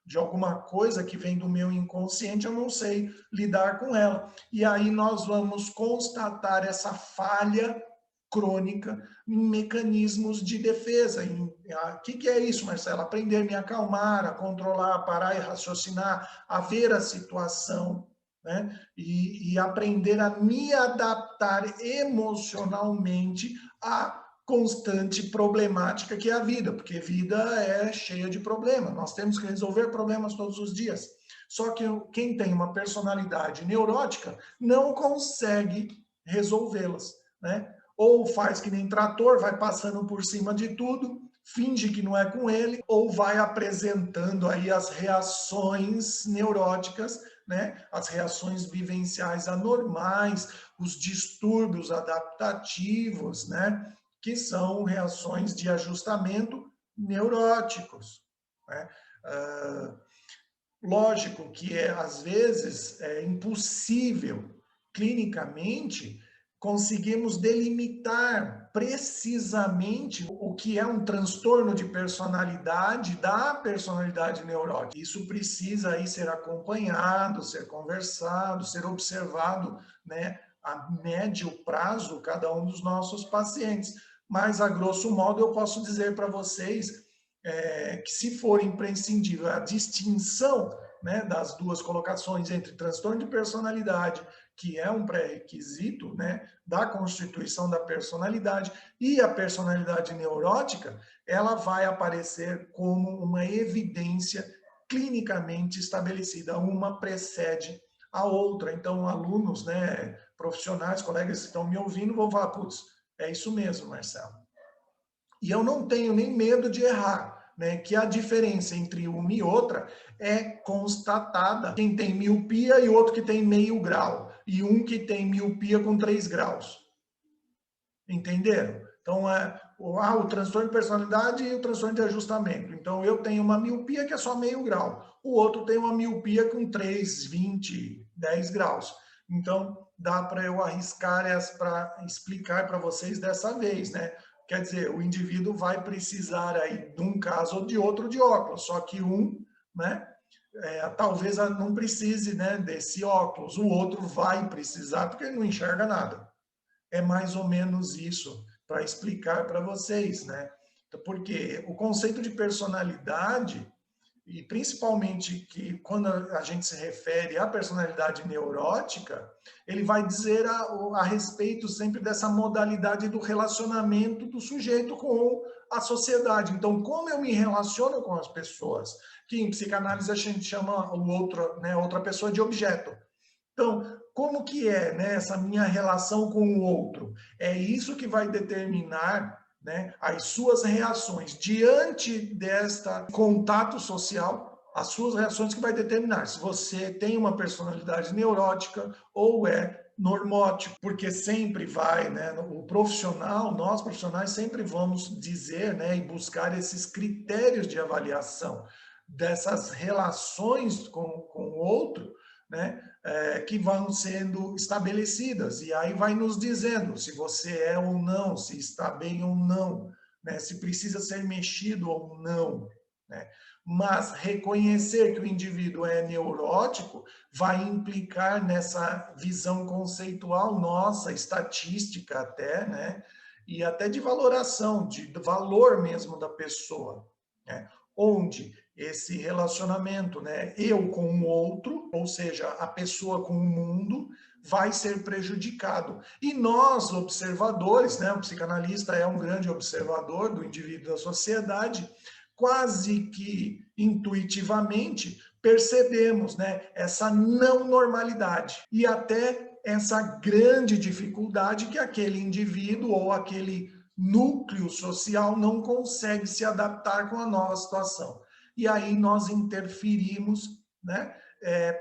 De alguma coisa que vem do meu inconsciente, eu não sei lidar com ela. E aí nós vamos constatar essa falha crônica em mecanismos de defesa. O que é isso, Marcelo? Aprender a me acalmar, a controlar, a parar e raciocinar, a ver a situação, né? E aprender a me adaptar emocionalmente à constante problemática que é a vida, porque vida é cheia de problemas. Nós temos que resolver problemas todos os dias. Só que quem tem uma personalidade neurótica não consegue resolvê-las, né? Ou faz que nem trator, vai passando por cima de tudo, finge que não é com ele, ou vai apresentando aí as reações neuróticas, né? As reações vivenciais anormais, os distúrbios adaptativos, né? Que são reações de ajustamento neuróticos, né? Lógico que às vezes é impossível clinicamente conseguirmos delimitar precisamente o que é um transtorno de personalidade da personalidade neurótica. Isso precisa aí ser acompanhado, ser conversado, ser observado, né, a médio prazo cada um dos nossos pacientes. Mas a grosso modo eu posso dizer para vocês que se for imprescindível a distinção, né, das duas colocações entre transtorno de personalidade, que é um pré-requisito, né, da constituição da personalidade, e a personalidade neurótica, ela vai aparecer como uma evidência clinicamente estabelecida, uma precede a outra. Então, alunos, né, profissionais, colegas que estão me ouvindo, vão falar, putz, é isso mesmo, Marcelo. E eu não tenho nem medo de errar, né? Que a diferença entre uma e outra é constatada. Quem tem miopia e outro que tem meio grau, e um que tem miopia com 3 graus. Entenderam? Então, o transtorno de personalidade e o transtorno de ajustamento. Então, eu tenho uma miopia que é só meio grau. O outro tem uma miopia com 3, 20, 10 graus. Então, dá para eu arriscar para explicar para vocês dessa vez, né? Quer dizer, o indivíduo vai precisar aí de um caso ou de outro de óculos, só que né, talvez não precise, né, desse óculos, o outro vai precisar porque ele não enxerga nada. É mais ou menos isso para explicar para vocês, né? Porque o conceito de personalidade, e principalmente que quando a gente se refere à personalidade neurótica, ele vai dizer a respeito sempre dessa modalidade do relacionamento do sujeito com a sociedade. Então, como eu me relaciono com as pessoas, que em psicanálise a gente chama o outro, né, outra pessoa de objeto. Então, como que é, né, essa minha relação com o outro? É isso que vai determinar, né, as suas reações diante desta contato social, as suas reações que vai determinar se você tem uma personalidade neurótica ou é normótico, porque sempre vai, né, o profissional, nós profissionais sempre vamos dizer, né, e buscar esses critérios de avaliação dessas relações com o outro, né, que vão sendo estabelecidas. E aí vai nos dizendo se você é ou não, se está bem ou não, né, se precisa ser mexido ou não, né? Mas reconhecer que o indivíduo é neurótico vai implicar nessa visão conceitual nossa, estatística até, né? E até de valoração, de valor mesmo da pessoa, né? Onde esse relacionamento, né, eu com o outro, ou seja, a pessoa com o mundo, vai ser prejudicado. E nós, observadores, né, o psicanalista é um grande observador do indivíduo da sociedade, quase que intuitivamente percebemos, né, essa não normalidade e até essa grande dificuldade que aquele indivíduo ou aquele núcleo social não consegue se adaptar com a nova situação. E aí nós interferimos, né,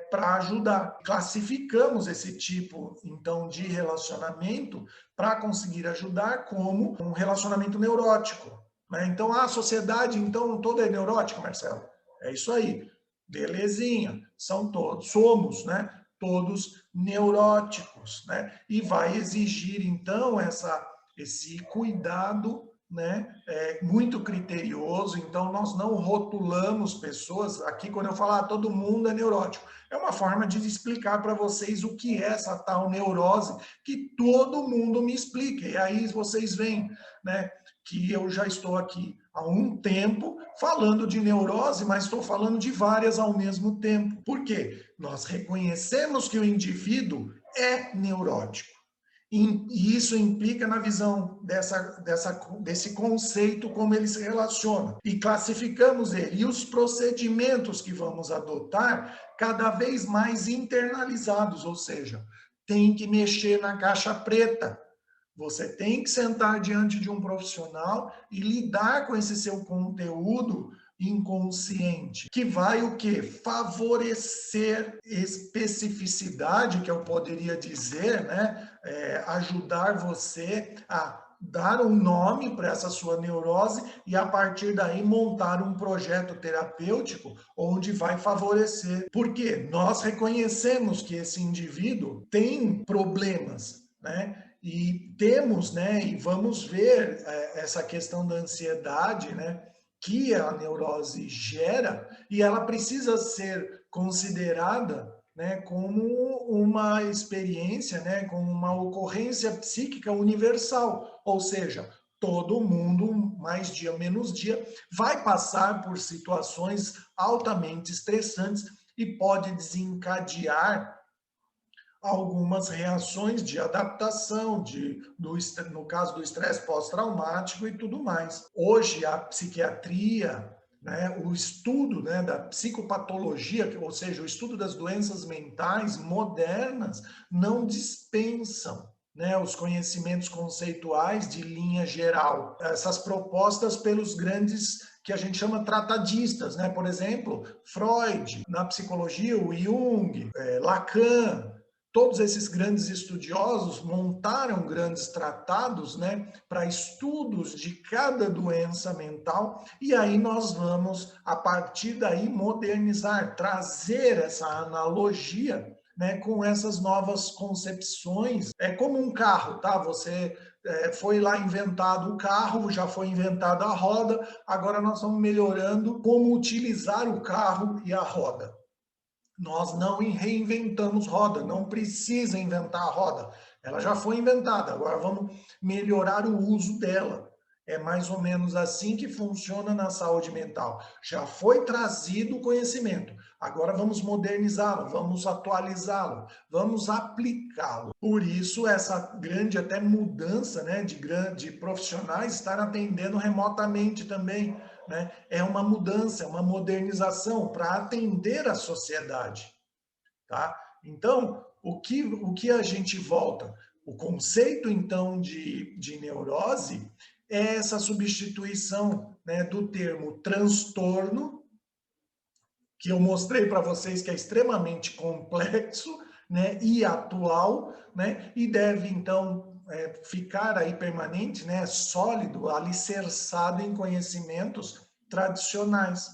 para ajudar. Classificamos esse tipo, então, de relacionamento para conseguir ajudar como um relacionamento neurótico, né? Então, a sociedade, então, toda é neurótica, Marcelo? É isso aí. Belezinha. São todos, somos, né? Todos neuróticos, né? E vai exigir, então, esse cuidado, né, muito criterioso. Então, nós não rotulamos pessoas. Aqui, quando eu falo, todo mundo é neurótico, é uma forma de explicar para vocês o que é essa tal neurose, que todo mundo me explica. E aí vocês veem, né, que eu já estou aqui há um tempo falando de neurose, mas estou falando de várias ao mesmo tempo. Por quê? Nós reconhecemos que o indivíduo é neurótico. E isso implica na visão desse conceito, como ele se relaciona. E classificamos ele. E os procedimentos que vamos adotar, cada vez mais internalizados, ou seja, tem que mexer na caixa preta. Você tem que sentar diante de um profissional e lidar com esse seu conteúdo inconsciente, que vai o quê? Favorecer especificidade, que eu poderia dizer, né? Ajudar você a dar um nome para essa sua neurose e, a partir daí, montar um projeto terapêutico onde vai favorecer. Porque nós reconhecemos que esse indivíduo tem problemas, né? E temos, né, e vamos ver essa questão da ansiedade, né, que a neurose gera, e ela precisa ser considerada, né, como uma experiência, né, como uma ocorrência psíquica universal, ou seja, todo mundo, mais dia menos dia, vai passar por situações altamente estressantes e pode desencadear algumas reações de adaptação, no caso do estresse pós-traumático e tudo mais. Hoje, a psiquiatria, né, o estudo, né, da psicopatologia, ou seja, o estudo das doenças mentais modernas, não dispensam, né, os conhecimentos conceituais de linha geral. Essas propostas pelos grandes, que a gente chama tratadistas, né? Por exemplo, Freud, na psicologia, o Jung, Lacan. Todos esses grandes estudiosos montaram grandes tratados, né, para estudos de cada doença mental, e aí nós vamos, a partir daí, modernizar, trazer essa analogia, né, com essas novas concepções. É como um carro, tá? Você foi lá inventado o carro, já foi inventada a roda, agora nós estamos melhorando como utilizar o carro e a roda. Nós não reinventamos roda, não precisa inventar a roda. Ela já foi inventada, agora vamos melhorar o uso dela. É mais ou menos assim que funciona na saúde mental. Já foi trazido o conhecimento, agora vamos modernizá-lo, vamos atualizá-lo, vamos aplicá-lo. Por isso, essa grande até mudança, né, de profissionais estar atendendo remotamente também, né? É uma mudança, é uma modernização para atender a sociedade, tá? Então, o que a gente volta? O conceito, então, de neurose é essa substituição, né, do termo transtorno, que eu mostrei para vocês que é extremamente complexo, né, e atual, né, e deve, então, ficar aí permanente, né, sólido, alicerçado em conhecimentos tradicionais,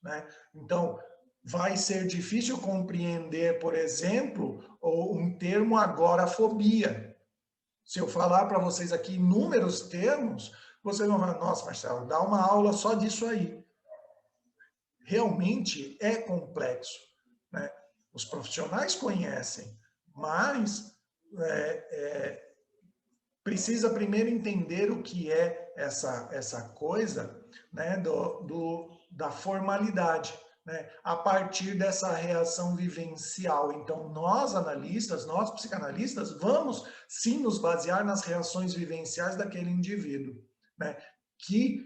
né? Então, vai ser difícil compreender, por exemplo, um termo agorafobia. Se eu falar para vocês aqui inúmeros termos, Vocês vão falar, nossa, Marcelo, dá uma aula só disso aí. Realmente é complexo, né? Os profissionais conhecem, mas precisa primeiro entender o que é essa coisa, né, da formalidade, né, a partir dessa reação vivencial. Então, nós analistas, nós psicanalistas, vamos sim nos basear nas reações vivenciais daquele indivíduo, né, que,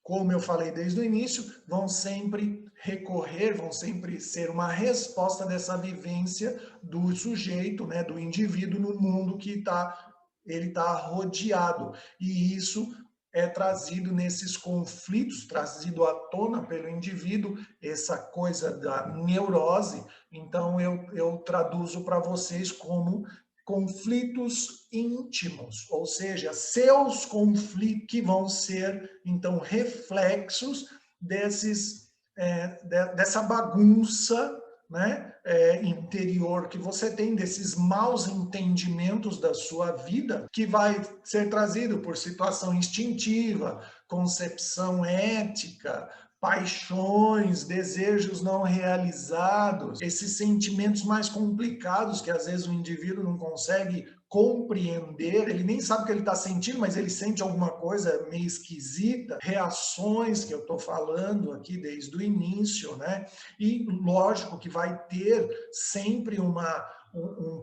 como eu falei desde o início, vão sempre recorrer, vão sempre ser uma resposta dessa vivência do sujeito, né, do indivíduo no mundo que ele está rodeado. E isso é trazido nesses conflitos, trazido à tona pelo indivíduo, essa coisa da neurose. Então, eu traduzo para vocês como conflitos íntimos, ou seja, seus conflitos que vão ser, então, reflexos dessa bagunça, né, interior que você tem, desses maus entendimentos da sua vida, que vai ser trazido por situação instintiva, concepção ética, paixões, desejos não realizados, esses sentimentos mais complicados que às vezes o indivíduo não consegue compreender, ele nem sabe o que ele está sentindo, mas ele sente alguma coisa meio esquisita, reações que eu estou falando aqui desde o início, né? E lógico que vai ter sempre um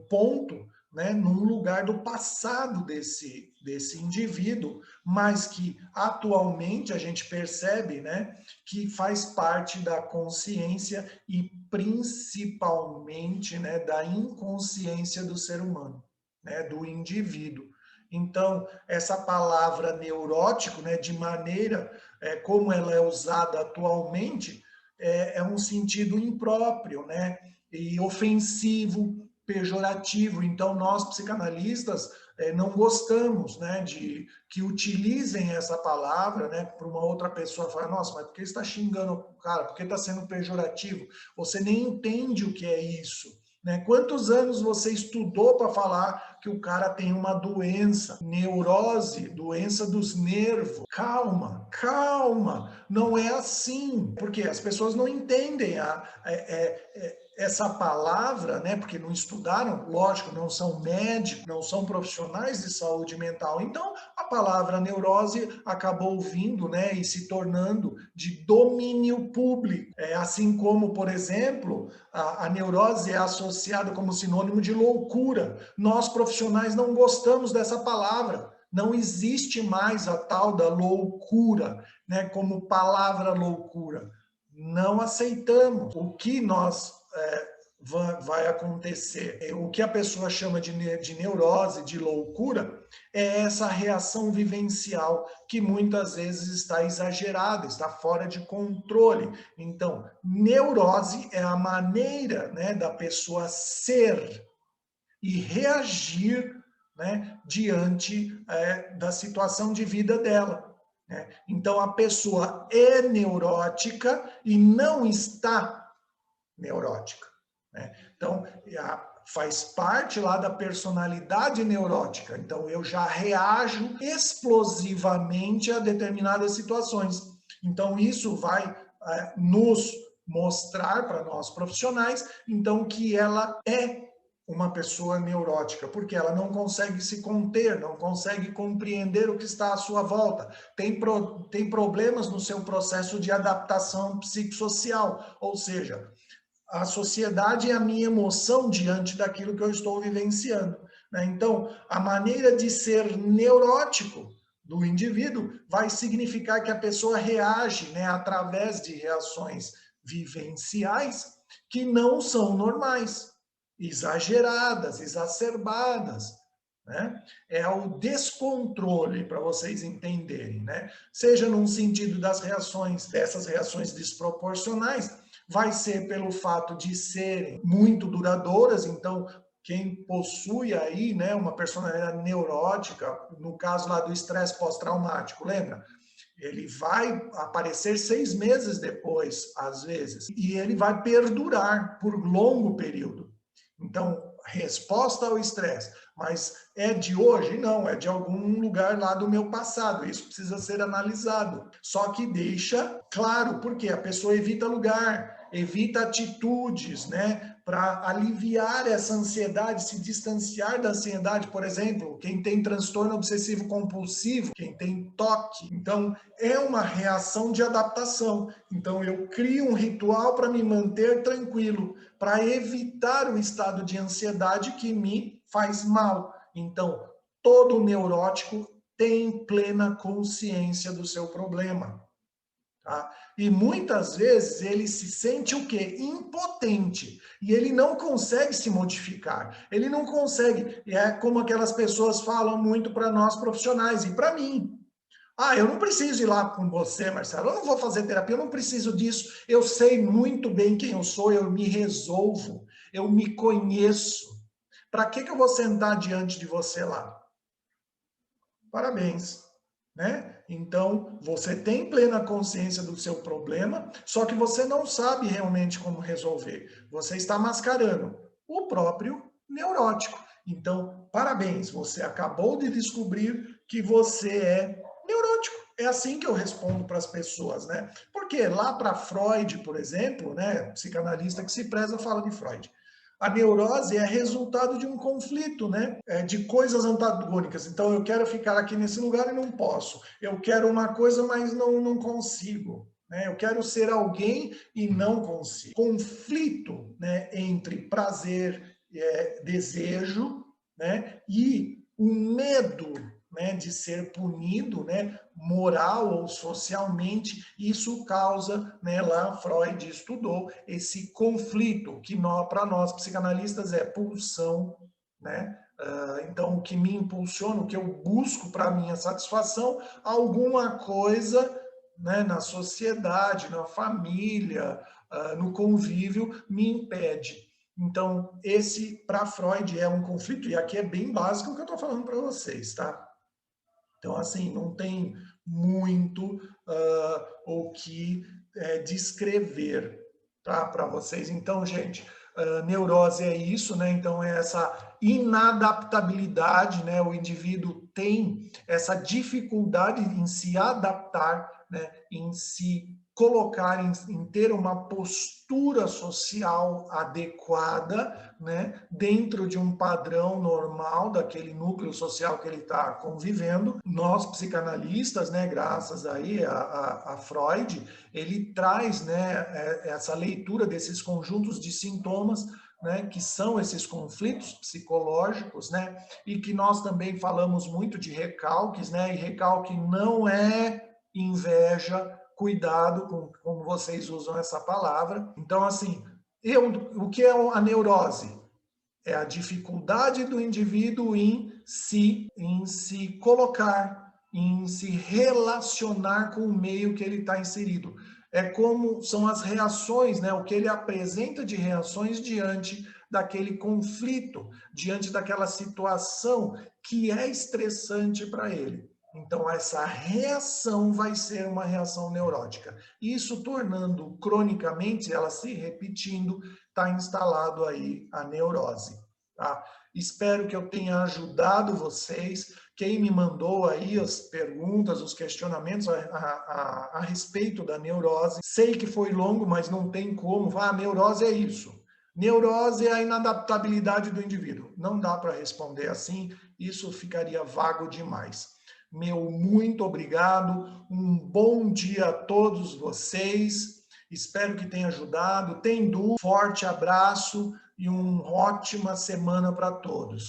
ponto, né, num lugar do passado desse indivíduo, mas que atualmente a gente percebe, né, que faz parte da consciência e principalmente, né, da inconsciência do ser humano, né, do indivíduo. Então, essa palavra neurótico, né, de maneira como ela é usada atualmente, é um sentido impróprio, né, e ofensivo, pejorativo. Então, nós psicanalistas não gostamos, né, de que utilizem essa palavra, né, para uma outra pessoa falar, nossa, mas por que você está xingando o cara? Por que está sendo pejorativo? Você nem entende o que é isso. Né? Quantos anos você estudou para falar que o cara tem uma doença, neurose, doença dos nervos? Calma, calma, não é assim, porque as pessoas não entendem essa palavra, né? Porque não estudaram, lógico, não são médicos, não são profissionais de saúde mental. Então, a palavra neurose acabou vindo, né, e se tornando de domínio público. Assim como, por exemplo, a neurose é associada como sinônimo de loucura. Nós, profissionais, não gostamos dessa palavra. Não existe mais a tal da loucura, né, como palavra loucura. Não aceitamos. O que nós vai acontecer? O que a pessoa chama de neurose, de loucura, é essa reação vivencial que muitas vezes está exagerada, está fora de controle. Então, neurose é a maneira, né, da pessoa ser e reagir, né, diante da situação de vida dela. Né? Então, a pessoa é neurótica e não está neurótica. Né? Então, faz parte lá da personalidade neurótica. Então, eu já reajo explosivamente a determinadas situações. Então, isso vai nos mostrar para nós profissionais, então, que ela é uma pessoa neurótica, porque ela não consegue se conter, não consegue compreender o que está à sua volta, tem problemas no seu processo de adaptação psicossocial, ou seja, a sociedade é a minha emoção diante daquilo que eu estou vivenciando. Né? Então, a maneira de ser neurótico do indivíduo vai significar que a pessoa reage, né, através de reações vivenciais que não são normais, exageradas, exacerbadas. Né? É o descontrole, para vocês entenderem. Né? Seja num sentido dessas reações desproporcionais, vai ser pelo fato de serem muito duradouras, então quem possui aí, né, uma personalidade neurótica, no caso lá do estresse pós-traumático, lembra? Ele vai aparecer 6 meses depois, às vezes, e ele vai perdurar por longo período. Então, resposta ao estresse. Mas é de hoje? Não, é de algum lugar lá do meu passado. Isso precisa ser analisado. Só que deixa claro, porque a pessoa evita lugar, evita atitudes, né? Para aliviar essa ansiedade, se distanciar da ansiedade, por exemplo, quem tem transtorno obsessivo compulsivo, quem tem toque. Então, é uma reação de adaptação. Então, eu crio um ritual para me manter tranquilo, para evitar o estado de ansiedade que me faz mal. Então, todo neurótico tem plena consciência do seu problema. Tá? E muitas vezes ele se sente o quê? Impotente. E ele não consegue se modificar. Ele não consegue. E é como aquelas pessoas falam muito para nós profissionais e para mim. Ah, eu não preciso ir lá com você, Marcelo. Eu não vou fazer terapia, eu não preciso disso. Eu sei muito bem quem eu sou, eu me resolvo, eu me conheço. Para que eu vou sentar diante de você lá? Parabéns, né? Então, você tem plena consciência do seu problema, só que você não sabe realmente como resolver. Você está mascarando o próprio neurótico. Então, parabéns, você acabou de descobrir que você é neurótico. É assim que eu respondo para as pessoas, né? Porque lá para Freud, por exemplo, né, psicanalista que se preza fala de Freud. A neurose é resultado de um conflito, né? De coisas antagônicas. Então, eu quero ficar aqui nesse lugar e não posso. Eu quero uma coisa, mas não consigo. Né? Eu quero ser alguém e não consigo. Conflito, né, entre prazer, desejo, né, e o medo, né, de ser punido, né, moral ou socialmente, isso causa, né, lá Freud estudou esse conflito que para nós psicanalistas é pulsão, né? Então, o que me impulsiona, o que eu busco para minha satisfação, alguma coisa, né, na sociedade, na família, no convívio, me impede. Então, esse, para Freud, é um conflito, e aqui é bem básico o que eu estou falando para vocês, tá? Então, assim, não tem muito o que descrever, tá, para vocês. Então, gente, neurose é isso, né? Então, é essa inadaptabilidade, né? O indivíduo tem essa dificuldade em se adaptar, né? Em se colocar, em ter uma postura social adequada, né, dentro de um padrão normal daquele núcleo social que ele está convivendo. Nós, psicanalistas, né, graças aí a Freud, ele traz, né, essa leitura desses conjuntos de sintomas, né, que são esses conflitos psicológicos, né, e que nós também falamos muito de recalques, né, e recalque não é inveja, cuidado com como vocês usam essa palavra. Então, assim, o que é a neurose? É a dificuldade do indivíduo em se colocar, em se relacionar com o meio que ele está inserido. É como são as reações, né? O que ele apresenta de reações diante daquele conflito, diante daquela situação que é estressante para ele. Então, essa reação vai ser uma reação neurótica. Isso tornando cronicamente, ela se repetindo, está instalado aí a neurose. Tá? Espero que eu tenha ajudado vocês. Quem me mandou aí as perguntas, os questionamentos a respeito da neurose. Sei que foi longo, mas não tem como. A neurose é isso. Neurose é a inadaptabilidade do indivíduo. Não dá para responder assim, isso ficaria vago demais. Meu muito obrigado, um bom dia a todos vocês. Espero que tenha ajudado. Tem dúvida, forte abraço e uma ótima semana para todos.